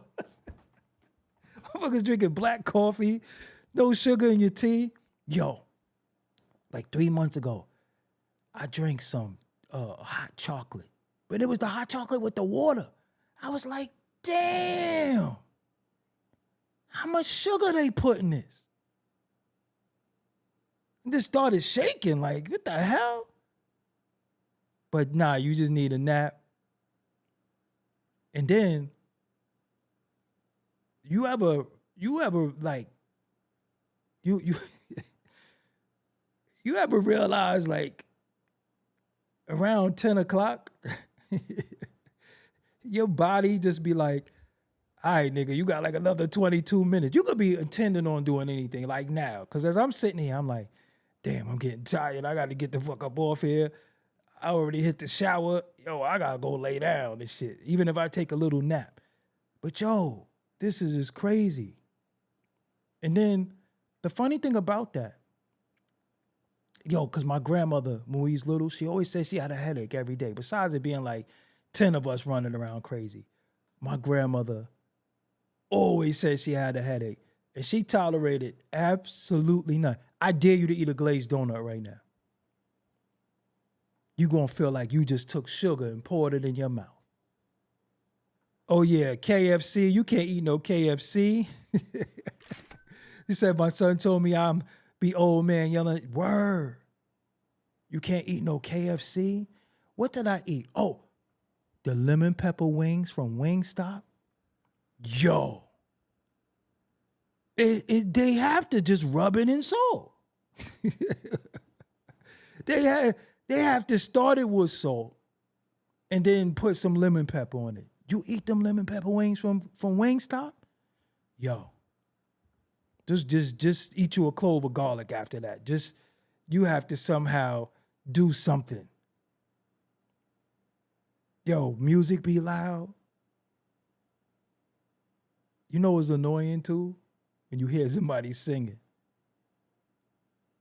Motherfuckers drinking black coffee, no sugar in your tea. Yo, like 3 months ago, I drank some hot chocolate, but it was the hot chocolate with the water. I was like, damn, how much sugar they put in this? And just started shaking, like, what the hell? But nah, you just need a nap. And then you ever like you you ever realize like around 10 o'clock, your body just be like, all right, nigga, you got like another 22 minutes. You could be intending on doing anything like now. Because as I'm sitting here, I'm like, damn, I'm getting tired. I got to get the fuck up off here. I already hit the shower. Yo, I got to go lay down and shit. Even if I take a little nap. But yo, this is just crazy. And then the funny thing about that, yo, because my grandmother, when we was little, she always said she had a headache every day. Besides it being like 10 of us running around crazy. My grandmother always said she had a headache. And she tolerated absolutely none. I dare you to eat a glazed donut right now. You're going to feel like you just took sugar and poured it in your mouth. Oh, yeah, KFC. You can't eat no KFC. He said, my son told me I'm be old man yelling, word. You can't eat no KFC? What did I eat? Oh, the lemon pepper wings from Wingstop. Yo. They have to just rub it in salt. They have to start it with salt and then put some lemon pepper on it. You eat them lemon pepper wings from Wingstop? Yo. Just eat you a clove of garlic after that. Just, you have to somehow do something. Yo, music be loud. You know what's annoying too? When you hear somebody singing.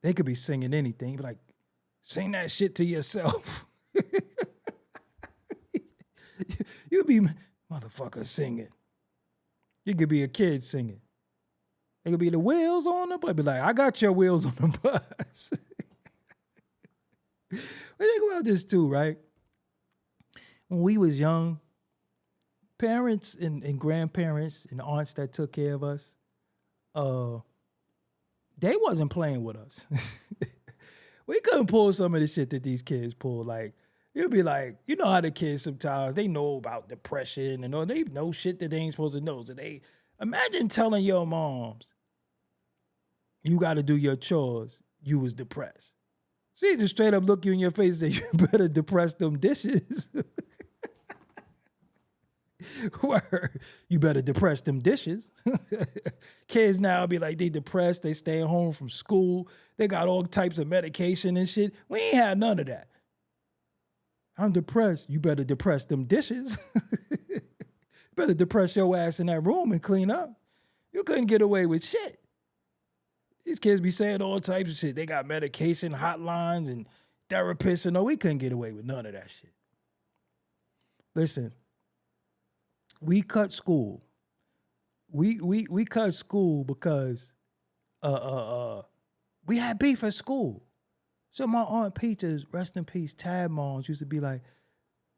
They could be singing anything. You be like, sing that shit to yourself. You be motherfucker singing. You could be a kid singing. It could be the wheels on the bus. Be like, I got your wheels on the bus. We think about this too, right? When we was young, parents and grandparents and aunts that took care of us, they wasn't playing with us. We couldn't pull some of the shit that these kids pull. Like, you'd be like, you know how the kids sometimes, they know about depression and all, they know shit that they ain't supposed to know. So they, imagine telling your moms, you got to do your chores, you was depressed. She just straight up look you in your face and say, you better depress them dishes. Word. You better depress them dishes. Kids now be like, they depressed, they staying home from school, they got all types of medication and shit. We ain't had none of that. I'm depressed. You better depress them dishes. Better depress your ass in that room and clean up. You couldn't get away with shit. These kids be saying all types of shit. They got medication hotlines and therapists, and no, we couldn't get away with none of that shit. Listen, we cut school. We cut school because we had beef at school. So my Aunt Peaches, rest in peace, Tab moms used to be like,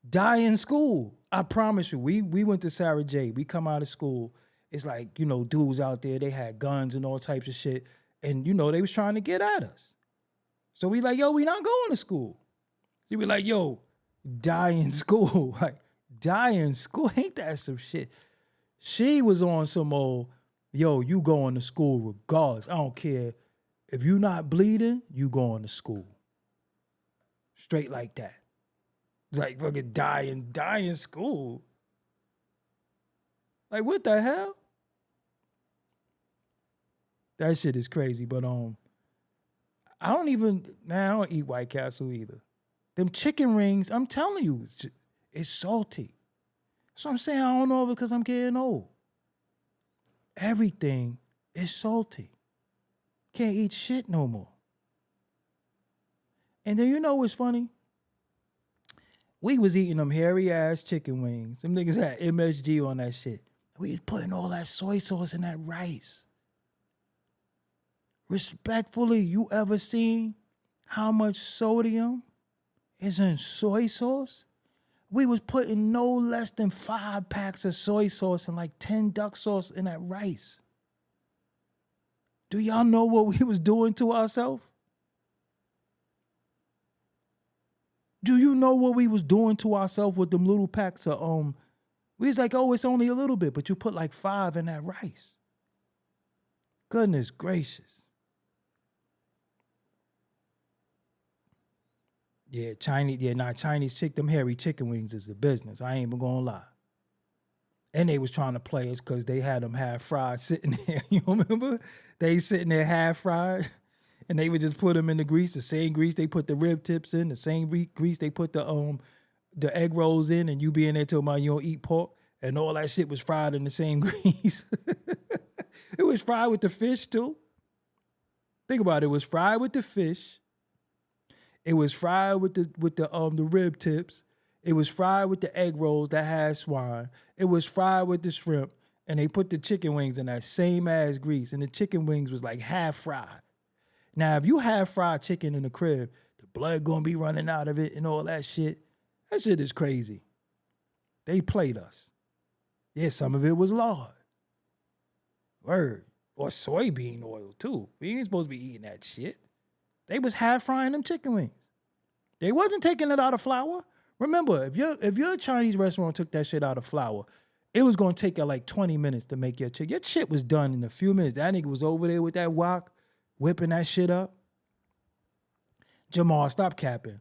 die in school. I promise you, we went to Sarah J. We come out of school. It's like, you know, dudes out there, they had guns and all types of shit. And, you know, they was trying to get at us. So we like, yo, we not going to school. She be like, yo, die in school. Like, die in school? Ain't that some shit? She was on some old, yo, you going to school regardless. I don't care. If you not bleeding, you going to school. Straight like that. Like fucking die in school. Like what the hell? That shit is crazy. But I don't eat White Castle either. Them chicken rings, I'm telling you, it's salty. So I'm saying I don't know if it's because I'm getting old. Everything is salty. Can't eat shit no more. And then you know what's funny? We was eating them hairy ass chicken wings. Them niggas had MSG on that shit. We was putting all that soy sauce in that rice. Respectfully, you ever seen how much sodium is in soy sauce? We was putting no less than 5 packs of soy sauce and like 10 duck sauce in that rice. Do y'all know what we was doing to ourselves? Do you know what we was doing to ourselves with them little packs of we was like, oh, it's only a little bit, but you put like 5 in that rice. Goodness gracious. Yeah, Chinese them hairy chicken wings is the business. I ain't even gonna lie. And they was trying to play us because they had them half fried sitting there. You remember? They sitting there half fried, and they would just put them in the grease, the same grease they put the rib tips in, the same grease they put the egg rolls in, and you be in there talking about you don't eat pork, and all that shit was fried in the same grease. It was fried with the fish too. Think about it. It was fried with the fish. It was fried with the rib tips. It was fried with the egg rolls that had swine. It was fried with the shrimp. And they put the chicken wings in that same ass grease. And the chicken wings was like half fried. Now, if you half fried chicken in the crib, the blood gonna be running out of it and all that shit. That shit is crazy. They played us. Yeah, some of it was lard. Word. Or soybean oil too. We ain't supposed to be eating that shit. They was half frying them chicken wings. They wasn't taking it out of flour. Remember, if your Chinese restaurant took that shit out of flour, it was gonna take you like 20 minutes to make your chicken. Your shit was done in a few minutes. That nigga was over there with that wok, whipping that shit up. Jamal, stop capping.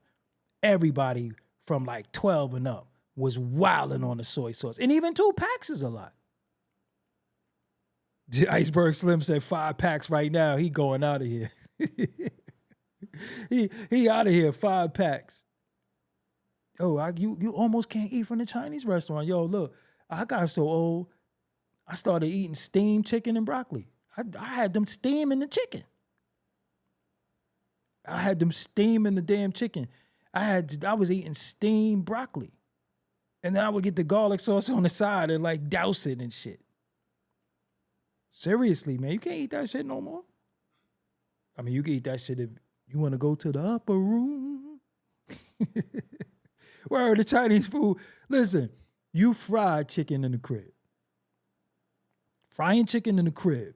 Everybody from like 12 and up was wilding on the soy sauce. And even 2 packs is a lot. Iceberg Slim said 5 packs right now. He going out of here. he out of here, 5 packs. Yo, you almost can't eat from the Chinese restaurant. Yo, look, I got so old, I started eating steamed chicken and broccoli. I had them steaming the chicken. I had them steaming the damn chicken. I was eating steamed broccoli. And then I would get the garlic sauce on the side and like douse it and shit. Seriously, man, you can't eat that shit no more. I mean, you can eat that shit if you want to go to the upper room. Where the Chinese food? Listen, you fried chicken in the crib. Frying chicken in the crib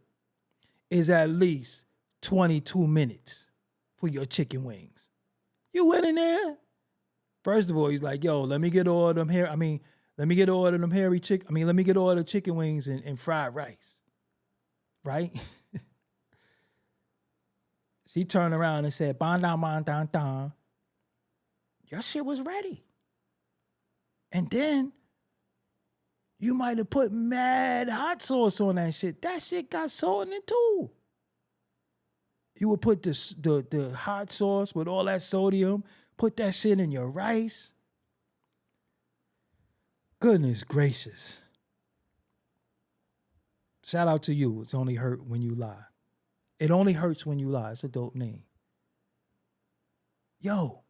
is at least 22 minutes for your chicken wings. You went in there. First of all, he's like, yo, let me get all them let me get all of them hairy chicken. Let me get all the chicken wings and fried rice. Right? She turned around and said, "Ban down, ban down, down." Your shit was ready. And then you might have put mad hot sauce on that shit. That shit got salt in it too. You would put the hot sauce with all that sodium, put that shit in your rice. Goodness gracious. Shout out to you. It's only hurt when you lie. It only hurts when you lie. It's a dope name. Yo,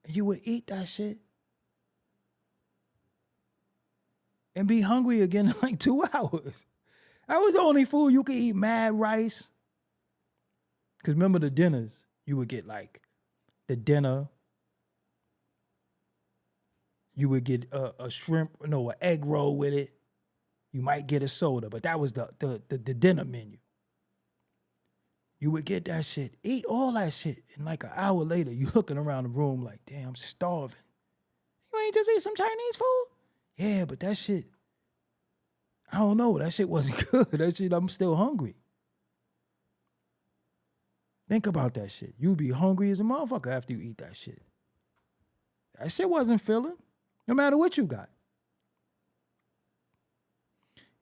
you would eat that shit and be hungry again in like 2 hours. That was the only food you could eat mad rice. Because remember the dinners, you would get like the dinner. You would get a shrimp, an egg roll with it. You might get a soda, but that was the dinner menu. You would get that shit, eat all that shit, and like an hour later, you looking around the room like, damn, I'm starving. You ain't just eat some Chinese food? Yeah, but that shit, I don't know, that shit wasn't good. That shit, I'm still hungry. Think about that shit. You be hungry as a motherfucker after you eat that shit. That shit wasn't filling, no matter what you got.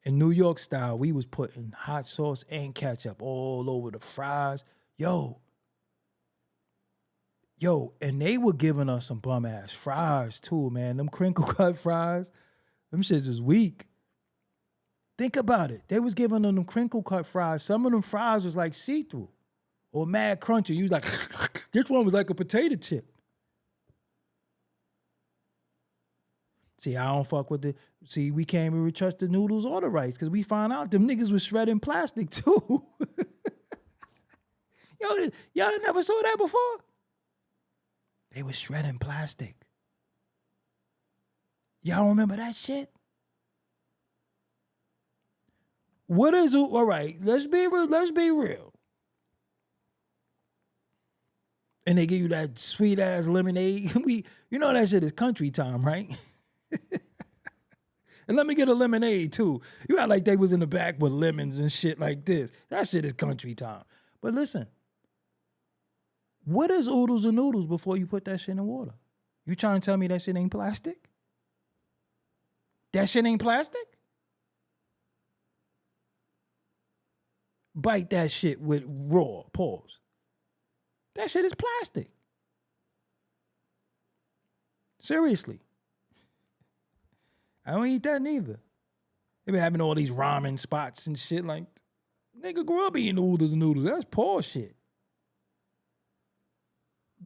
In New York style, we was putting hot sauce and ketchup all over the fries. Yo, and they were giving us some bum ass fries too, man. Them crinkle cut fries, them shits was weak. Think about it. They was giving them crinkle cut fries. Some of them fries was like see-through or mad crunchy. You was like, this one was like a potato chip. See, I don't fuck with the. See, we can't even trust the noodles or the rice because we find out them niggas was shredding plastic too. Y'all never saw that before? They was shredding plastic. Y'all remember that shit? What is it? All right, let's be real. Let's be real. And they give you that sweet ass lemonade. You know that shit is country time, right? And let me get a lemonade too. You act like they was in the back with lemons and shit like this. That shit is country time. But listen, what is oodles and noodles before you put that shit in water? You trying to tell me that shit ain't plastic? That shit ain't plastic? Bite that shit with raw, pause. That shit is plastic. Seriously. I don't eat that neither. They been having all these ramen spots and shit like, nigga grew up eating noodles and noodles. That's poor shit.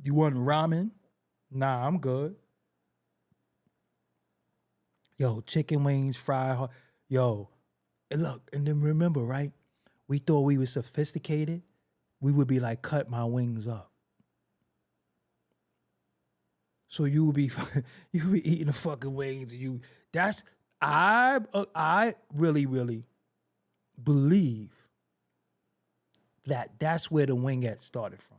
You want ramen? Nah, I'm good. Yo, chicken wings, fried hard. Yo, and look, and then remember, right? We thought we were sophisticated. We would be like, cut my wings up. So you would be eating the fucking wings, and I really, really believe that that's where the wingettes started from.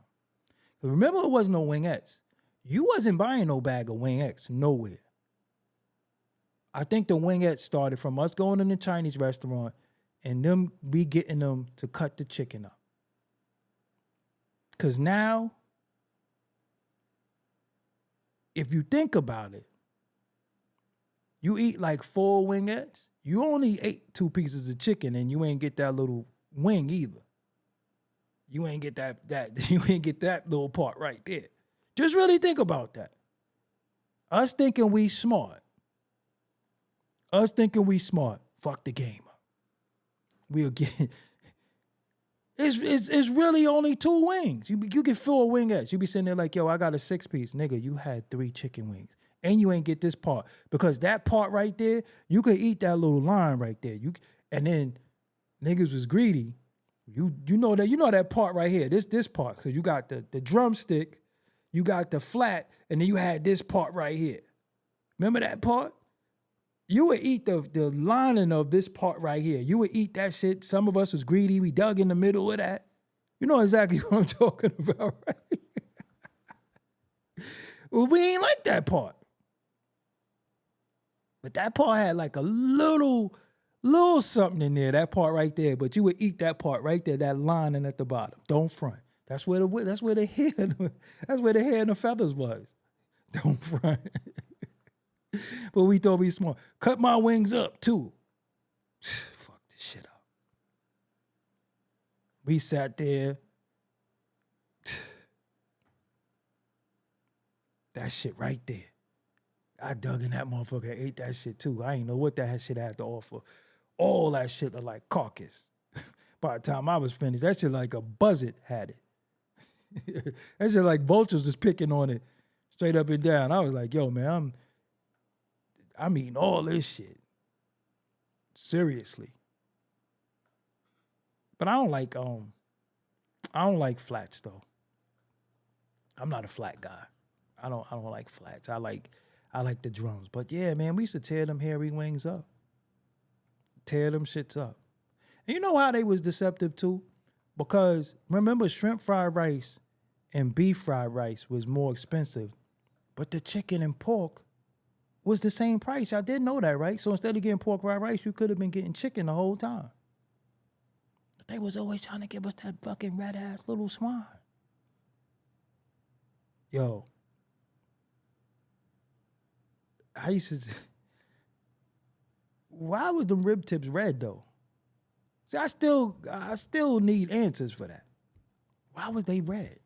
Remember, it wasn't no wingettes. You wasn't buying no bag of wingettes nowhere. I think the wingettes started from us going in the Chinese restaurant and them we getting them to cut the chicken up. Because now, if you think about it, you eat like 4 wingettes, you only ate 2 pieces of chicken and you ain't get that little wing either. You ain't get that little part right there. Just really think about that. Us thinking we smart. Fuck the game up. We'll get. It's really only 2 wings. You get 4 wingettes. You be sitting there like, yo, I got a 6-piece. Nigga, you had 3 chicken wings. And you ain't get this part. Because that part right there, you could eat that little line right there. And then niggas was greedy. You know that part right here. This part. Because you got the drumstick, you got the flat, and then you had this part right here. Remember that part? You would eat the lining of this part right here. You would eat that shit. Some of us was greedy. We dug in the middle of that. You know exactly what I'm talking about, right? Well, we ain't like that part. But that part had like a little something in there, that part right there. But you would eat that part right there, that lining at the bottom. Don't front. That's where the hair and the feathers was. Don't front. But we thought we smart. Cut my wings up too. Fuck this shit up. We sat there. That shit right there. I dug in that motherfucker, ate that shit too. I ain't know what that shit had to offer. All that shit looked like carcass. By the time I was finished, that shit like a buzzard had it. That shit like vultures was picking on it straight up and down. I was like, yo, man, I'm eating all this shit. Seriously. But I don't like flats though. I'm not a flat guy. I don't like flats. I like the drums. But yeah, man, we used to tear them hairy wings up. Tear them shits up. And you know how they was deceptive too? Because remember, shrimp fried rice and beef fried rice was more expensive, but the chicken and pork was the same price. Y'all did know that, right? So instead of getting pork fried rice, you could have been getting chicken the whole time. But they was always trying to give us that fucking red ass little swine. Yo. I used to. Why was them rib tips red though? See, I still need answers for that. Why was they red?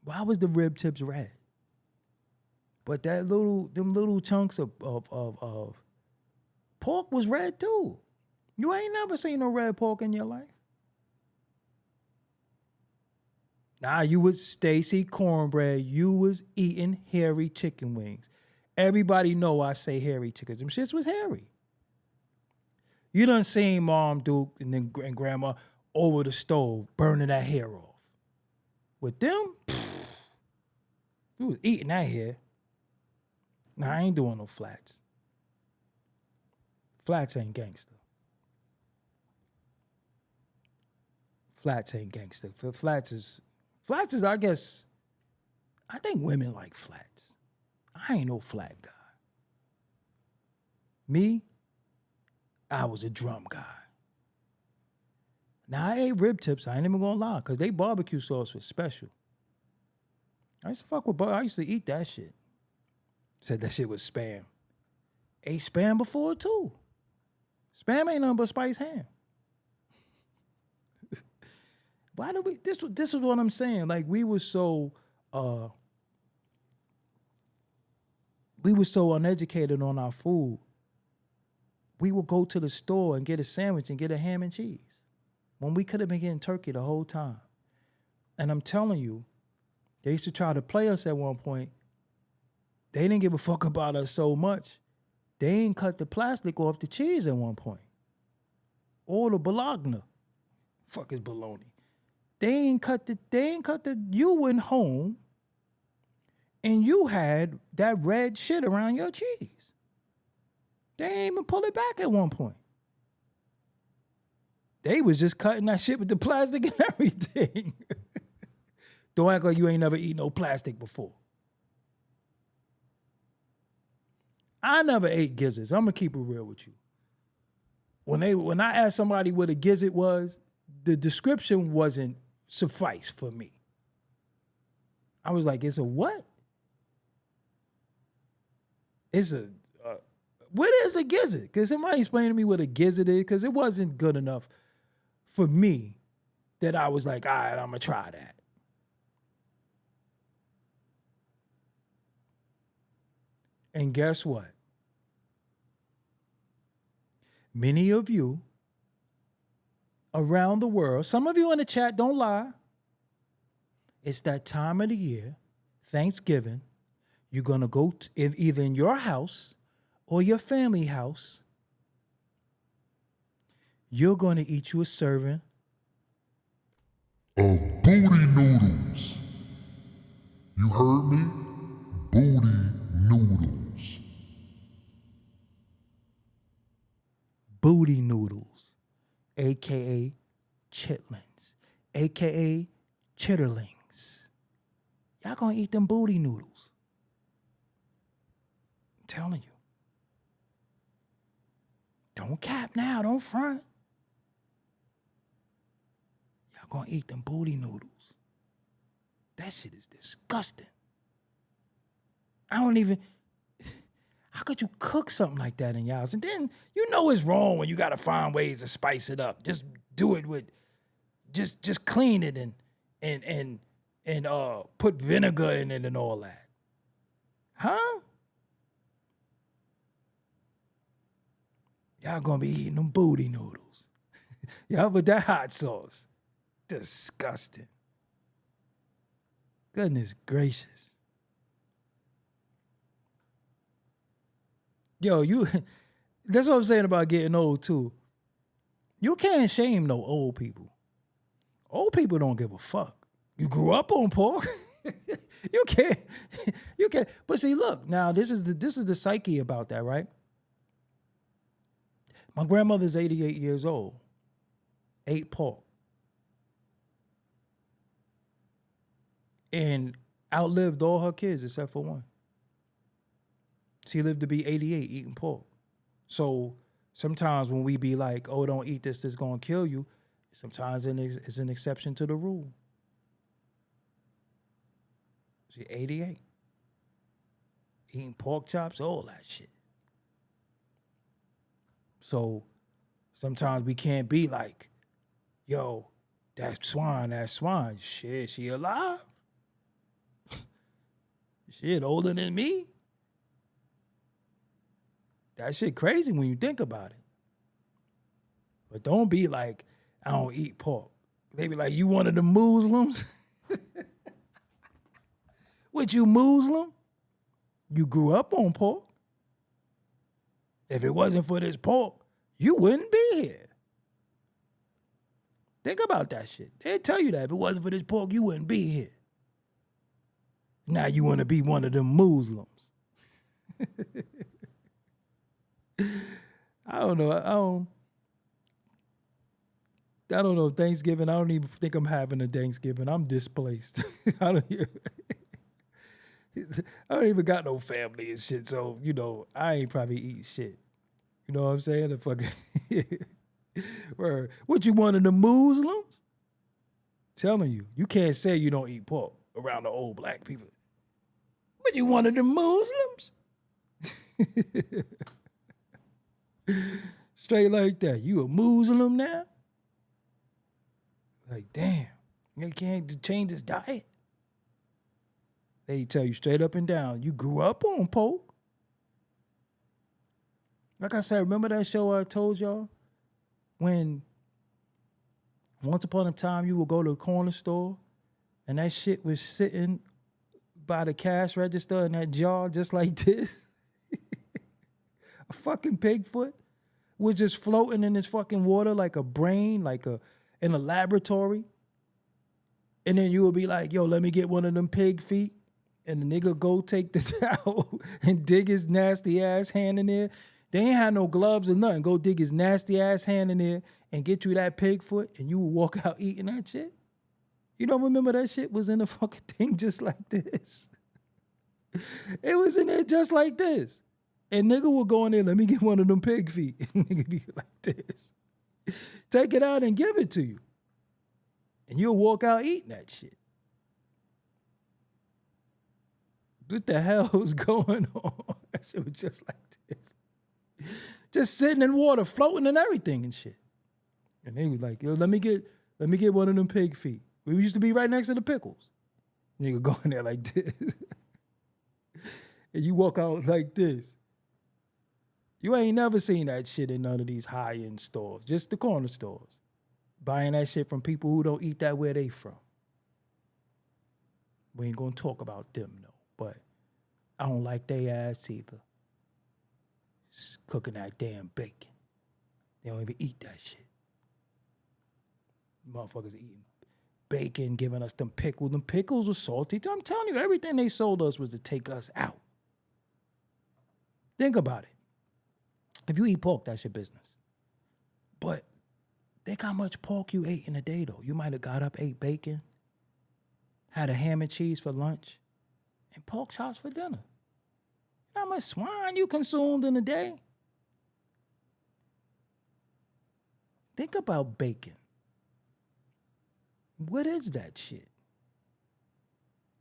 Why was the rib tips red? But them little chunks of pork was red too. You ain't never seen no red pork in your life. Nah, you was Stacy Cornbread. You was eating hairy chicken wings. Everybody know I say hairy chickens. Them shits was hairy. You done seen Mom, Duke, and then and Grandma over the stove burning that hair off. With them, you was eating that hair. Nah, I ain't doing no flats. Flats ain't gangster. Flats ain't gangster. Flats is, I guess, I think women like flats. I ain't no flat guy. Me, I was a drum guy. Now, I ate rib tips. I ain't even gonna lie, because they barbecue sauce was special. I used to fuck with, I used to eat that shit. Said that shit was spam. Ate spam before, too. Spam ain't nothing but spiced ham. Why do we, this is what I'm saying. Like, we were so uneducated on our food. We would go to the store and get a sandwich and get a ham and cheese when we could have been getting turkey the whole time. And I'm telling you, they used to try to play us at one point. They didn't give a fuck about us so much. They ain't cut the plastic off the cheese at one point. Or the bologna. Fuck is bologna. You went home and you had that red shit around your cheese. They ain't even pull it back at one point. They was just cutting that shit with the plastic and everything. Don't act like you ain't never eaten no plastic before. I never ate gizzards. I'm gonna keep it real with you. When I asked somebody what a gizzard was, the description wasn't suffice for me. I was like, it's a what? It's a what is a gizzard? Because somebody explained to me what a gizzard is, because it wasn't good enough for me that I was like, all right, I'm gonna try that. And guess what? Many of you around the world, some of you in the chat, don't lie. It's that time of the year, Thanksgiving. You're going to go either in your house or your family house. You're going to eat you a serving of booty noodles. You heard me? Booty noodles. Booty noodles, a.k.a. chitlins, a.k.a. chitterlings. Y'all gonna eat them booty noodles. I'm telling you. Don't cap now, don't front. Y'all gonna eat them booty noodles. That shit is disgusting. How could you cook something like that in y'all's? And then you know it's wrong when you gotta find ways to spice it up. Just do it with, just clean it and put vinegar in it and all that. Huh? Y'all gonna be eating them booty noodles. Y'all with that hot sauce. Disgusting. Goodness gracious. Yo, that's what I'm saying about getting old too. You can't shame no old people. Old people don't give a fuck. You grew up on pork. You can't. But see, look, now this is the psyche about that, right? My grandmother's 88 years old. Ate pork. And outlived all her kids except for one. She lived to be 88 eating pork. So sometimes when we be like, oh, don't eat this going to kill you, sometimes it's an exception to the rule. She 88. Eating pork chops, all that shit. So sometimes we can't be like, yo, that swine. Shit, she alive? Shit, older than me? That shit crazy when you think about it. But don't be like, I don't eat pork. They be like, you one of the Muslims? What, you Muslim? You grew up on pork. If it wasn't for this pork, you wouldn't be here. Think about that shit. They'd tell you that if it wasn't for this pork, you wouldn't be here. Now you want to be one of them Muslims. I don't know. I don't know. Thanksgiving, I don't even think I'm having a Thanksgiving. I'm displaced. I don't even got no family and shit. So, I ain't probably eat shit. You know what I'm saying? The fucking what, you one of the Muslims? Telling you, you can't say you don't eat pork around the old black people. But you one of the Muslims? Straight like that. You a Muslim now? Like, damn, you can't change this diet. They tell you straight up and down, you grew up on pork. Like I said, remember that show I told y'all? When once upon a time you would go to the corner store and that shit was sitting by the cash register in that jar just like this. A fucking pig foot was just floating in this fucking water like a brain, in a laboratory. And then you would be like, yo, let me get one of them pig feet. And the nigga go take the towel and dig his nasty ass hand in there. They ain't had no gloves or nothing. Go dig his nasty ass hand in there and get you that pig foot and you would walk out eating that shit. You don't remember that shit was in the fucking thing just like this? It was in there just like this. And nigga will go in there, let me get one of them pig feet. And nigga be like this. Take it out and give it to you. And you'll walk out eating that shit. What the hell was going on? That shit was just like this. Just sitting in water, floating and everything and shit. And he was like, yo, let me get one of them pig feet. We used to be right next to the pickles. Nigga go in there like this. And you walk out like this. You ain't never seen that shit in none of these high-end stores, just the corner stores. Buying that shit from people who don't eat that where they from. We ain't gonna talk about them, though. But I don't like they ass either. Just cooking that damn bacon. They don't even eat that shit. Motherfuckers eating bacon, giving us them pickles. Them pickles were salty. I'm telling you, everything they sold us was to take us out. Think about it. If you eat pork, that's your business. But think how much pork you ate in a day, though. You might have got up, ate bacon, had a ham and cheese for lunch, and pork chops for dinner. How much swine you consumed in a day? Think about bacon. What is that shit?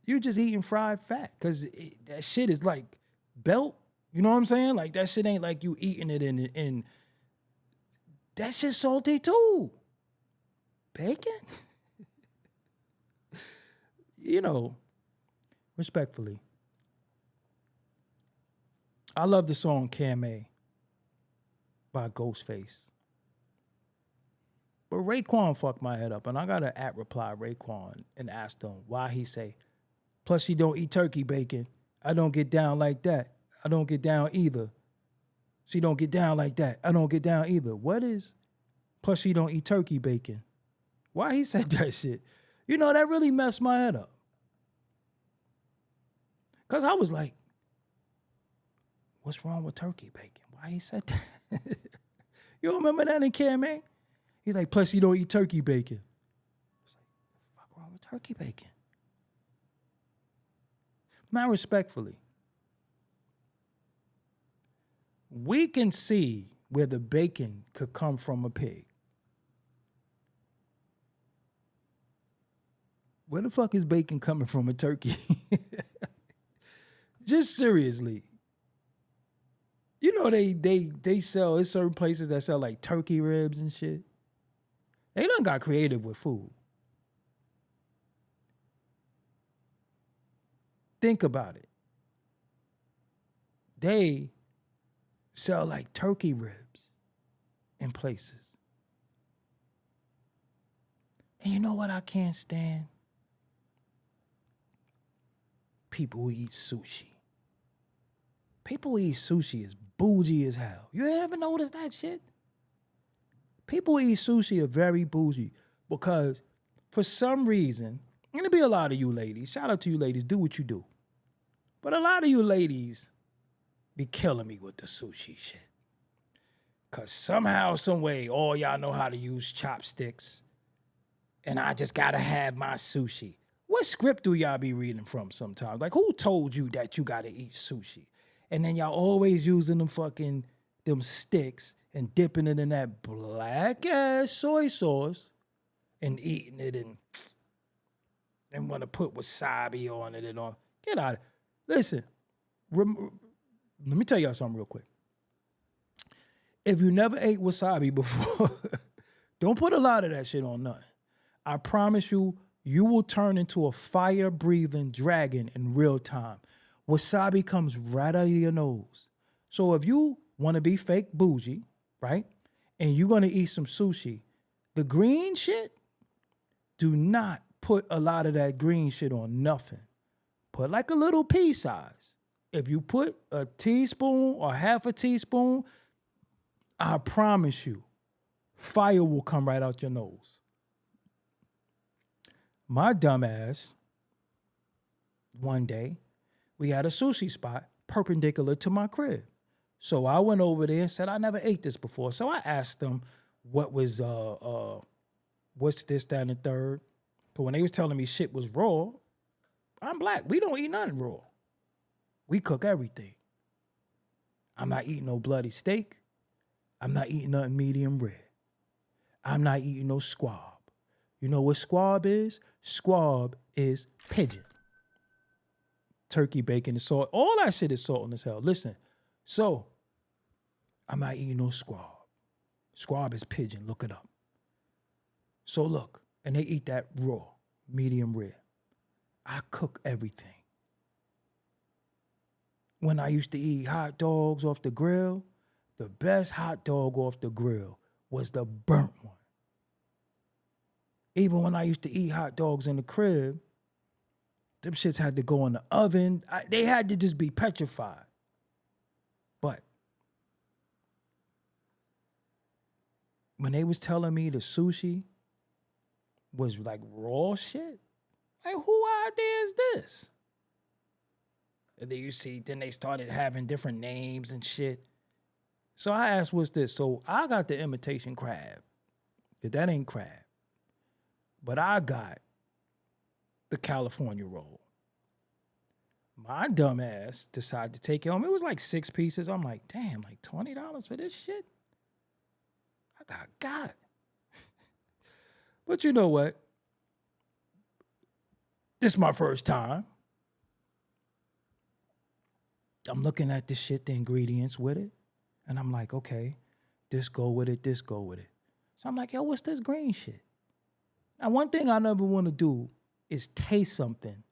You're just eating fried fat because that shit is like belt. You know what I'm saying? Like that shit ain't like you eating it in that shit salty too. Bacon? Respectfully. I love the song Cam A by Ghostface. But Raekwon fucked my head up, and I got to reply Raekwon and ask him why he say, plus she don't eat turkey bacon. I don't get down like that. I don't get down either. She don't get down like that. I don't get down either. What is, plus she don't eat turkey bacon? Why he said that shit? That really messed my head up. Because I was like, what's wrong with turkey bacon? Why he said that? You remember that in Cam A? He's like, plus you don't eat turkey bacon. I was like, what the fuck wrong with turkey bacon? Now, respectfully, we can see where the bacon could come from a pig. Where the fuck is bacon coming from a turkey? Just seriously. They sell, there's certain places that sell like turkey ribs and shit. They done got creative with food. Think about it. They sell like turkey ribs in places. And you know what I can't stand? People who eat sushi. People eat sushi is bougie as hell. You ever notice that shit? People eat sushi are very bougie because for some reason, and there be a lot of you ladies, shout out to you ladies, do what you do. But a lot of you ladies be killing me with the sushi shit. Cause somehow, some way, all y'all know how to use chopsticks. And I just gotta have my sushi. What script do y'all be reading from sometimes? Like, who told you that you gotta eat sushi? And then y'all always using them sticks and dipping it in that black ass soy sauce and eating it and want to put wasabi on it and all. Get out of it. Listen, let me tell y'all something real quick. If you never ate wasabi before, don't put a lot of that shit on nothing. I promise you, you will turn into a fire-breathing dragon in real time. Wasabi comes right out of your nose. So if you want to be fake bougie, right, and you're going to eat some sushi, the green shit, do not put a lot of that green shit on nothing. Put like a little pea size. If you put a teaspoon or half a teaspoon, I promise you, fire will come right out your nose. My dumb ass, one day, we had a sushi spot perpendicular to my crib. So I went over there and said, I never ate this before. So I asked them what was, what's this, that, and the third. But when they was telling me shit was raw, I'm black. We don't eat nothing raw. We cook everything. I'm not eating no bloody steak. I'm not eating nothing medium rare. I'm not eating no squab. You know what squab is? Squab is pigeon. Turkey, bacon, and salt. All that shit is salt as hell. Listen, so I'm not eating no squab. Squab is pigeon. Look it up. So look, and they eat that raw, medium rare. I cook everything. When I used to eat hot dogs off the grill, the best hot dog off the grill was the burnt one. Even when I used to eat hot dogs in the crib, them shits had to go in the oven. They had to just be petrified. But when they was telling me the sushi was like raw shit, like who idea is this? And then you see, then they started having different names and shit. So I asked, what's this? So I got the imitation crab. That ain't crab. But I got the California roll. My dumb ass decided to take it home. It was like 6 pieces. I'm like, damn, like $20 for this shit? I got. But you know what? This is my first time. I'm looking at this shit, the ingredients with it. And I'm like, okay, this go with it, this go with it. So I'm like, yo, what's this green shit? Now, one thing I never want to do is taste something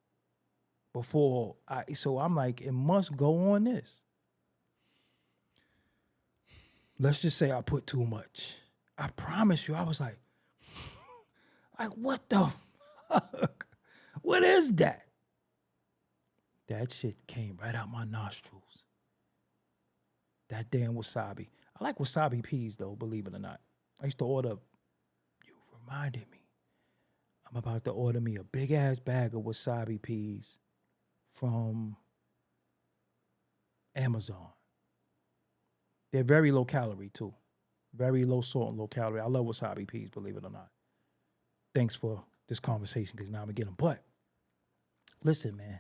before so I'm like, it must go on this. Let's just say I put too much. I promise you, I was like what the fuck? What is that? That shit came right out my nostrils. That damn wasabi. I like wasabi peas, though, believe it or not. I used to order, you reminded me. I'm about to order me a big-ass bag of wasabi peas from Amazon. They're very low calorie, too. Very low salt and low calorie. I love wasabi peas, believe it or not. Thanks for this conversation, because now I'm going to get them. But, listen, man.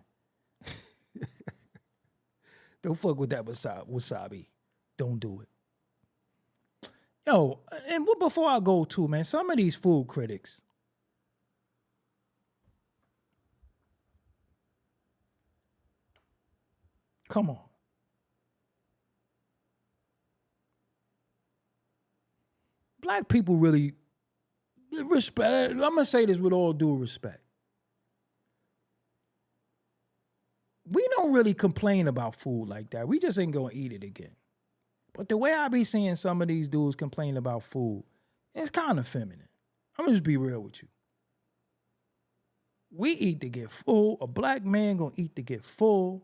Don't fuck with that wasabi. Don't do it. Yo, and before I go to, man, some of these food critics, come on. Black people really respect. I'm going to say this with all due respect. We don't really complain about food like that. We just ain't going to eat it again. But the way I be seeing some of these dudes complain about food, it's kind of feminine. I'm going to just be real with you. We eat to get full. A black man going to eat to get full.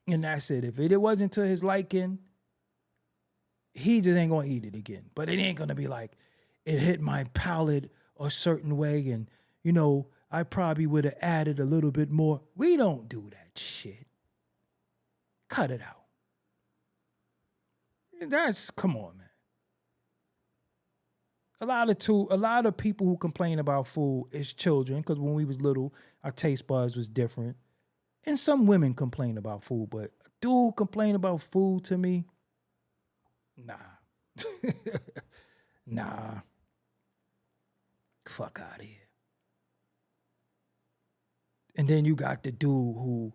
And that's it. If it wasn't to his liking, he just ain't gonna eat it again. But it ain't gonna be like it hit my palate a certain way, and I probably would have added a little bit more. We don't do that shit. Cut it out. Come on, man. A lot of people who complain about food is children, because when we was little, our taste buds was different. And some women complain about food, but a dude complain about food to me? Nah. Nah. Fuck out of here. And then you got the dude who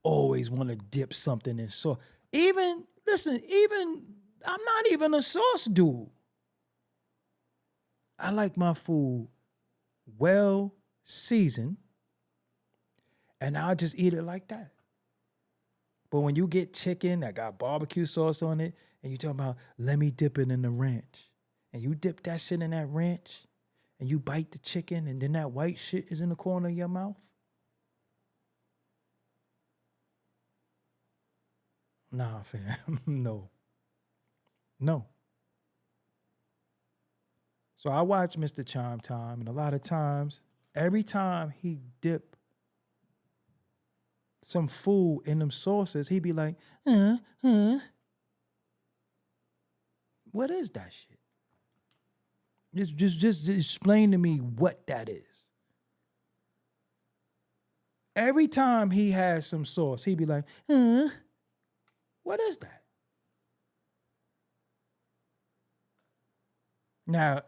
always want to dip something in sauce. I'm not even a sauce dude. I like my food well seasoned, and I'll just eat it like that. But when you get chicken that got barbecue sauce on it, and you talking about, let me dip it in the ranch, and you dip that shit in that ranch, and you bite the chicken, and then that white shit is in the corner of your mouth? Nah, fam. No. So I watch Mr. Chime Time, and a lot of times, every time he dip some food in them sauces, he be like, what is that shit? Just explain to me what that is. Every time he has some sauce, he be like, what is that? Now,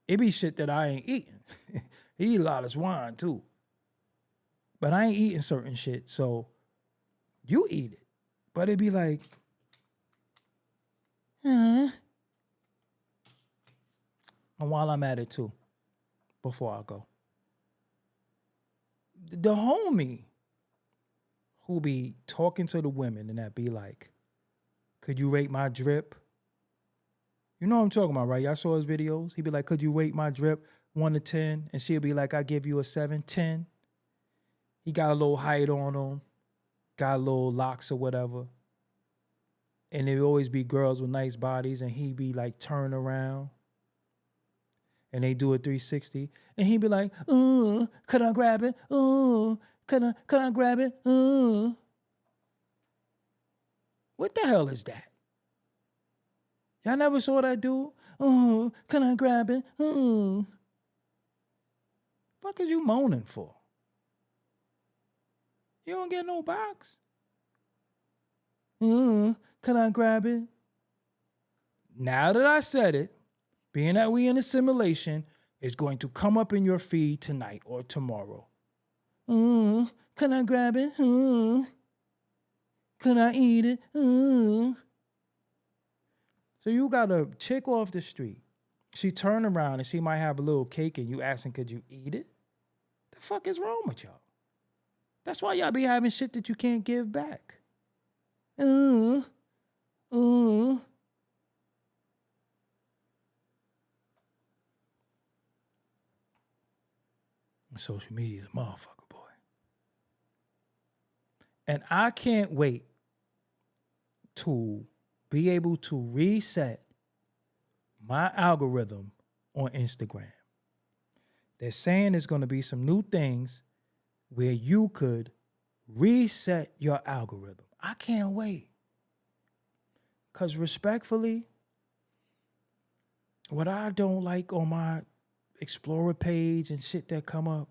it be shit that I ain't eating. He eat a lot of swine too. But I ain't eating certain shit, so you eat it. But it be like, And while I'm at it too, before I go, the homie who be talking to the women and that be like, could you rate my drip? You know what I'm talking about, right? Y'all saw his videos. He'd be like, could you rate my drip 1 to 10? And she'll be like, I give you a 7, 10. He got a little height on him, got a little locks or whatever. And there always be girls with nice bodies, and he be like, turn around. And they do a 360. And he'd be like, could I grab it? Could I grab it? What the hell is that? Y'all never saw that dude? Can I grab it? Fuck is you moaning for? You don't get no box. Can I grab it? Now that I said it, being that we in a simulation, it's going to come up in your feed tonight or tomorrow. Can I grab it? Can I eat it? So you got a chick off the street. She turn around and she might have a little cake and you asking, could you eat it? The fuck is wrong with y'all? That's why y'all be having shit that you can't give back. Social media is a motherfucker, boy. And I can't wait to be able to reset my algorithm on Instagram. They're saying there's going to be some new things where you could reset your algorithm. I can't wait. Because respectfully, what I don't like on my Explorer page and shit that come up,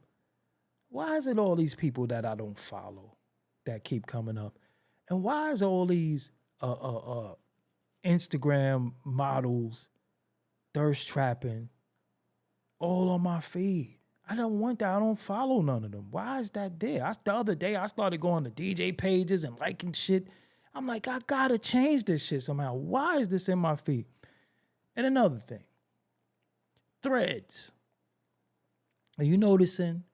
why is it all these people that I don't follow that keep coming up? And why is all these Instagram models thirst trapping all on my feed? I don't want that. I don't follow none of them. Why is that there? The other day, I started going to DJ pages and liking shit. I'm like, I gotta change this shit somehow. Why is this in my feed? And another thing, Threads. Are you noticing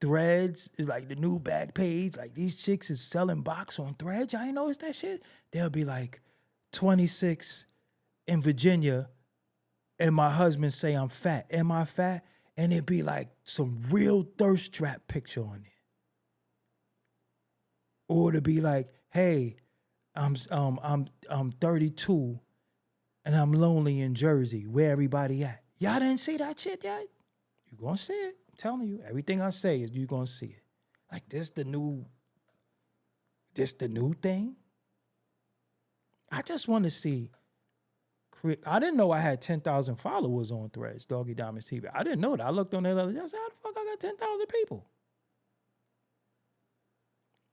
Threads is like the new back page? Like these chicks is selling box on Threads. Y'all ain't noticed that shit? They'll be like 26 in Virginia and my husband say I'm fat. Am I fat? And it'd be like some real thirst trap picture on it. Or to be like, hey, I'm 32 and I'm lonely in Jersey. Where everybody at? Y'all didn't see that shit yet? You gonna see it. I'm telling you. Everything I say is you gonna see it. Like this the new thing. I just want to see. I didn't know I had 10,000 followers on Threads, Doggie Diamonds TV. I didn't know that. I looked on that other day. I said, how the fuck I got 10,000 people?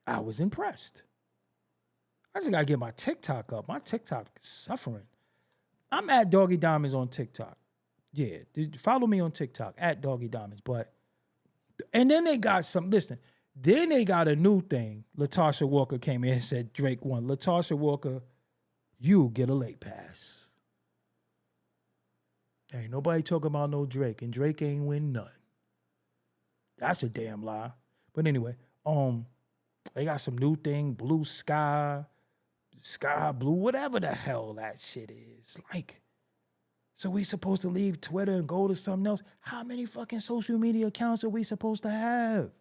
I was impressed. I just got to get my TikTok up. My TikTok is suffering. I'm at Doggie Diamonds on TikTok. Yeah, dude, follow me on TikTok, at Doggie Diamonds. And then they got then they got a new thing. Latasha Walker came in and said Drake won. Latasha Walker, you get a late pass. Ain't nobody talking about no Drake, and Drake ain't win none. That's a damn lie. But anyway, they got some new thing, blue sky blue, whatever the hell that shit is. Like, so we supposed to leave Twitter and go to something else? How many fucking social media accounts are we supposed to have?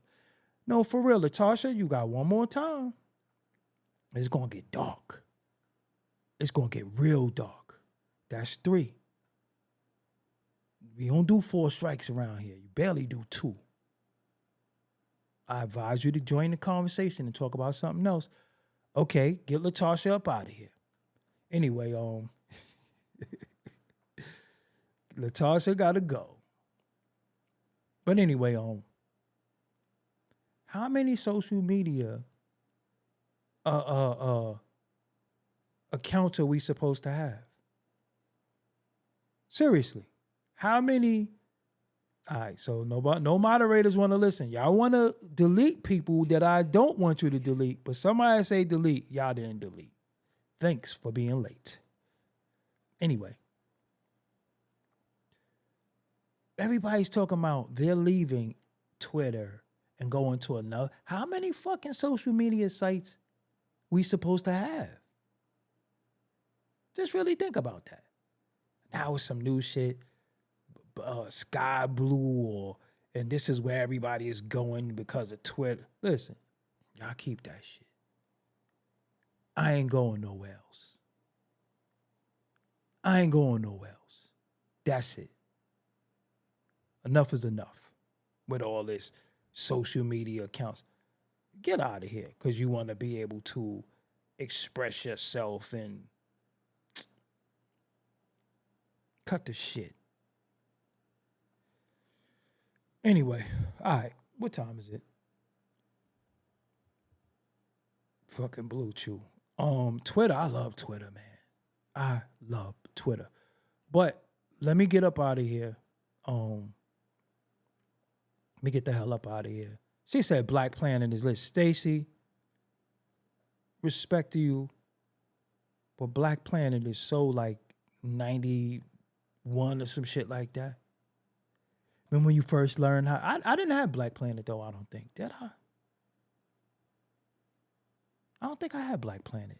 No, for real, Latasha, you got one more time. It's gonna get dark. It's gonna get real dark. That's 3. We don't do 4 strikes around here. You barely do 2. I advise you to join the conversation and talk about something else. Okay, get Latasha up out of here. Anyway, Latasha gotta go. But anyway, how many social media accounts are we supposed to have? Seriously. How many? All right, so no moderators want to listen. Y'all want to delete people that I don't want you to delete, but somebody say delete. Y'all didn't delete. Thanks for being late. Anyway, everybody's talking about they're leaving Twitter and going to another. How many fucking social media sites we supposed to have? Just really think about that. Now it's some new shit. Sky blue and this is where everybody is going because of Twitter. Listen, y'all keep that shit. I ain't going nowhere else. I ain't going nowhere else. That's it. Enough is enough with all this social media accounts. Get out of here because you want to be able to express yourself and cut the shit. Anyway, all right. What time is it? Fucking Blue Chew. Twitter. I love Twitter, man. I love Twitter. But let me get up out of here. Let me get the hell up out of here. She said Black Planet is lit. Stacy, respect to you, but Black Planet is so like 91 or some shit like that. Remember when you first learned how? I didn't have Black Planet though, I don't think. Did I? I don't think I had Black Planet.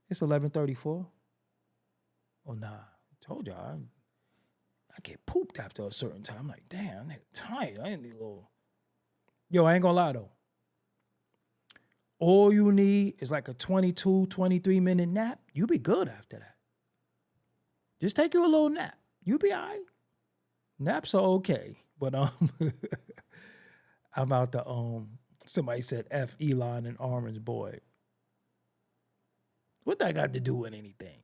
It's 11:34. Oh, nah. I told y'all. I get pooped after a certain time. I'm like, damn, I'm tired. I need a little. Yo, I ain't gonna lie though. All you need is like a 22, 23-minute nap. You'll be good after that. Just take you a little nap. You'll be all right. Naps are okay. But I'm about to somebody said F Elon and Orange Boy. What that got to do with anything?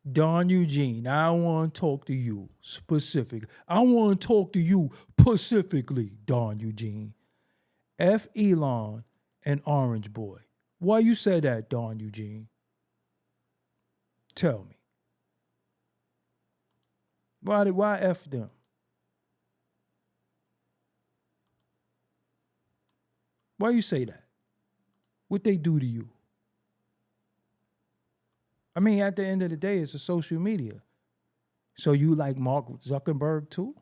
Don Eugene, I want to talk to you specifically. I want to talk to you specifically, Don Eugene. F Elon and Orange Boy. Why you say that, Don Eugene? Tell me. Why F them? Why you say that? What they do to you? I mean, at the end of the day, it's a social media. So you like Mark Zuckerberg too?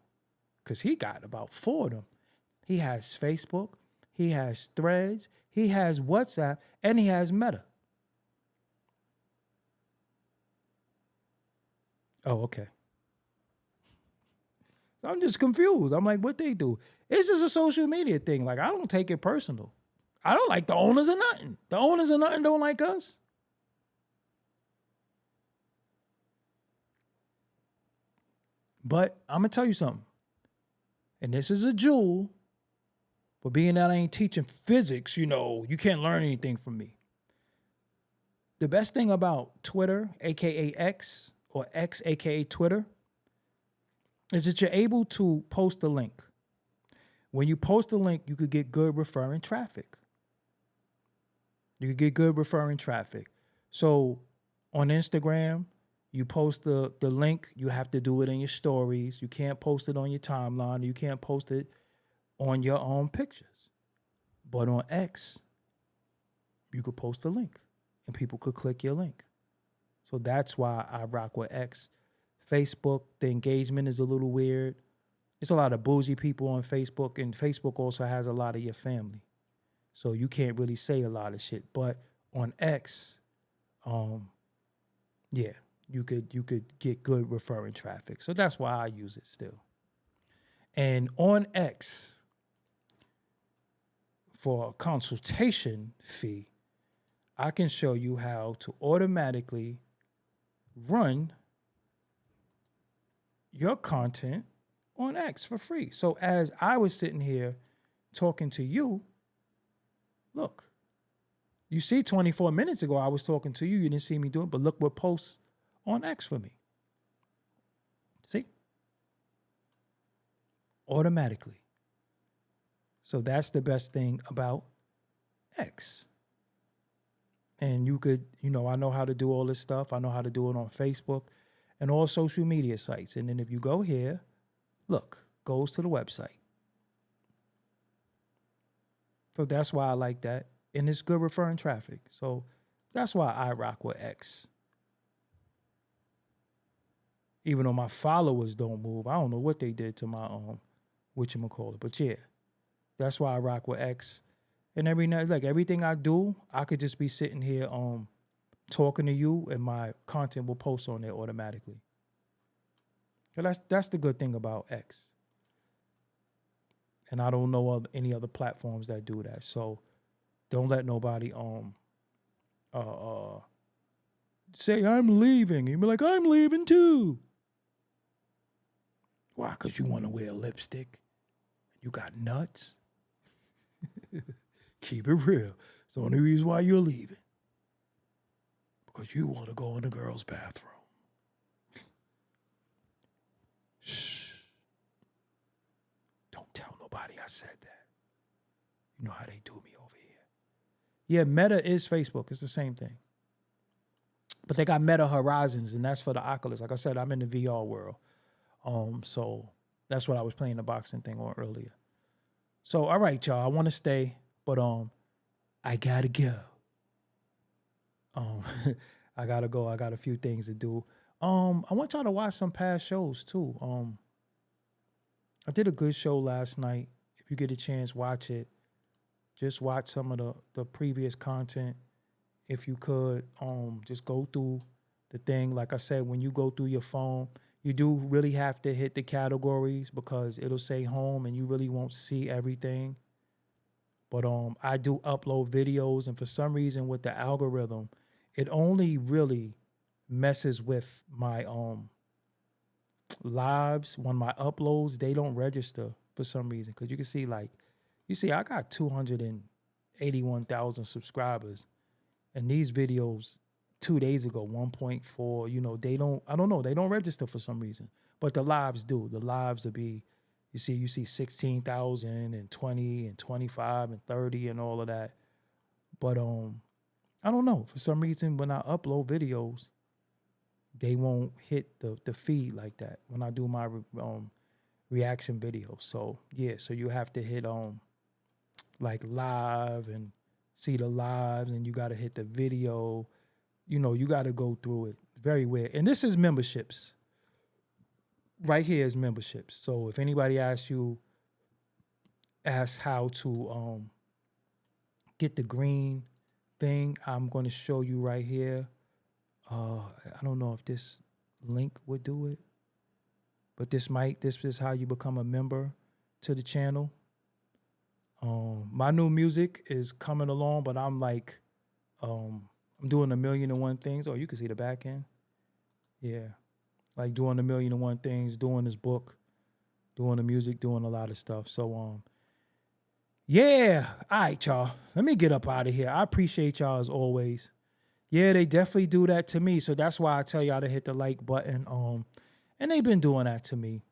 Because he got about 4 of them. He has Facebook, he has Threads, he has WhatsApp, and he has Meta. Oh, okay. I'm just confused. I'm like, what they do? It's just a social media thing. Like, I don't take it personal. I don't like the owners of nothing. The owners of nothing don't like us. But I'm going to tell you something. And this is a jewel. But being that I ain't teaching physics, you can't learn anything from me. The best thing about Twitter, a.k.a. X, or X, a.k.a. Twitter, is that you're able to post a link. When you post a link, you could get good referring traffic. So on Instagram, you post the link, you have to do it in your stories. You can't post it on your timeline. You can't post it on your own pictures. But on X, you could post a link and people could click your link. So that's why I rock with X. Facebook, the engagement is a little weird. It's a lot of bougie people on Facebook, and Facebook also has a lot of your family. So you can't really say a lot of shit. But on X, yeah, you could get good referring traffic. So that's why I use it still. And on X, for a consultation fee, I can show you how to automatically run your content on X for free. So as I was sitting here talking to you, look, you see 24 minutes ago I was talking to you. You didn't see me do it, but look what posts on X for me. See? Automatically. So that's the best thing about X. And you could, I know how to do all this stuff. I know how to do it on Facebook and all social media sites. And then if you go here, look, goes to the website. So that's why I like that. And it's good referring traffic. So that's why I rock with X. Even though my followers don't move. I don't know what they did to my whatchamacallit. But yeah, that's why I rock with X. And every night, like everything I do, I could just be sitting here talking to you, and my content will post on there automatically. So that's the good thing about X. And I don't know of any other platforms that do that. So don't let nobody say I'm leaving. You be like, I'm leaving too. Why? Because you want to wear lipstick? You got nuts? Keep it real. It's the only reason why you're leaving. Because you want to go in the girls' bathroom. Shh. Don't tell nobody I said that. You know how they do me over here. Yeah, Meta is Facebook. It's the same thing. But they got Meta Horizons, and that's for the Oculus. Like I said, I'm in the VR world. So that's what I was playing the boxing thing on earlier. So, all right, y'all. I want to stay, but I gotta go. I gotta go. I got a few things to do. I want y'all to watch some past shows too. I did a good show last night. If you get a chance, watch it. Just watch some of the previous content. If you could, just go through the thing. Like I said, when you go through your phone, you do really have to hit the categories because it'll say home and you really won't see everything. But I do upload videos, and for some reason with the algorithm, it only really messes with my lives. When my uploads, they don't register for some reason. Because you can see, I got 281,000 subscribers. And these videos 2 days ago, 1.4, they don't register for some reason. But the lives do. The lives will be, you see 16,000 and 20 and 25 and 30 and all of that. But I don't know. For some reason, when I upload videos, they won't hit the feed like that when I do my reaction videos. So yeah, so you have to hit like live and see the lives, and you got to hit the video. You got to go through it. Very weird. And this is memberships. Right here is memberships. So if anybody asks how to get the green thing, I'm going to show you right here. I don't know if this link would do it. but this is how you become a member to the channel. My new music is coming along, but I'm like, I'm doing 1,000,001 things. Oh, you can see the back end. Yeah. Like doing 1,000,001 things, doing this book, doing the music, doing a lot of stuff. So, yeah. All right, y'all. Let me get up out of here. I appreciate y'all as always. Yeah, they definitely do that to me. So that's why I tell y'all to hit the like button. And they've been doing that to me.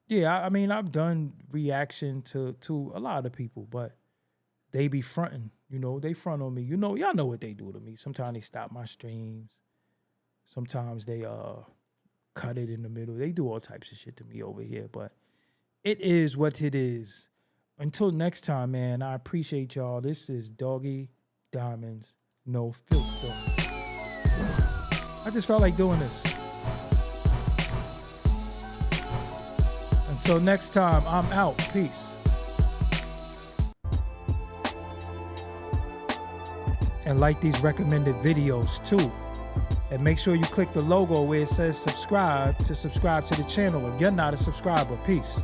Yeah, I mean, I've done reaction to a lot of people, but they be fronting, you know, they front on me. You know, y'all know what they do to me. Sometimes they stop my streams. Sometimes they cut it in the middle. They do all types of shit to me over here, but it is what it is. Until next time, man, I appreciate y'all. This is Doggie Diamonds No Filter. I just felt like doing this. Until next time, I'm out. Peace. And like these recommended videos too. And make sure you click the logo where it says subscribe to the channel if you're not a subscriber. Peace.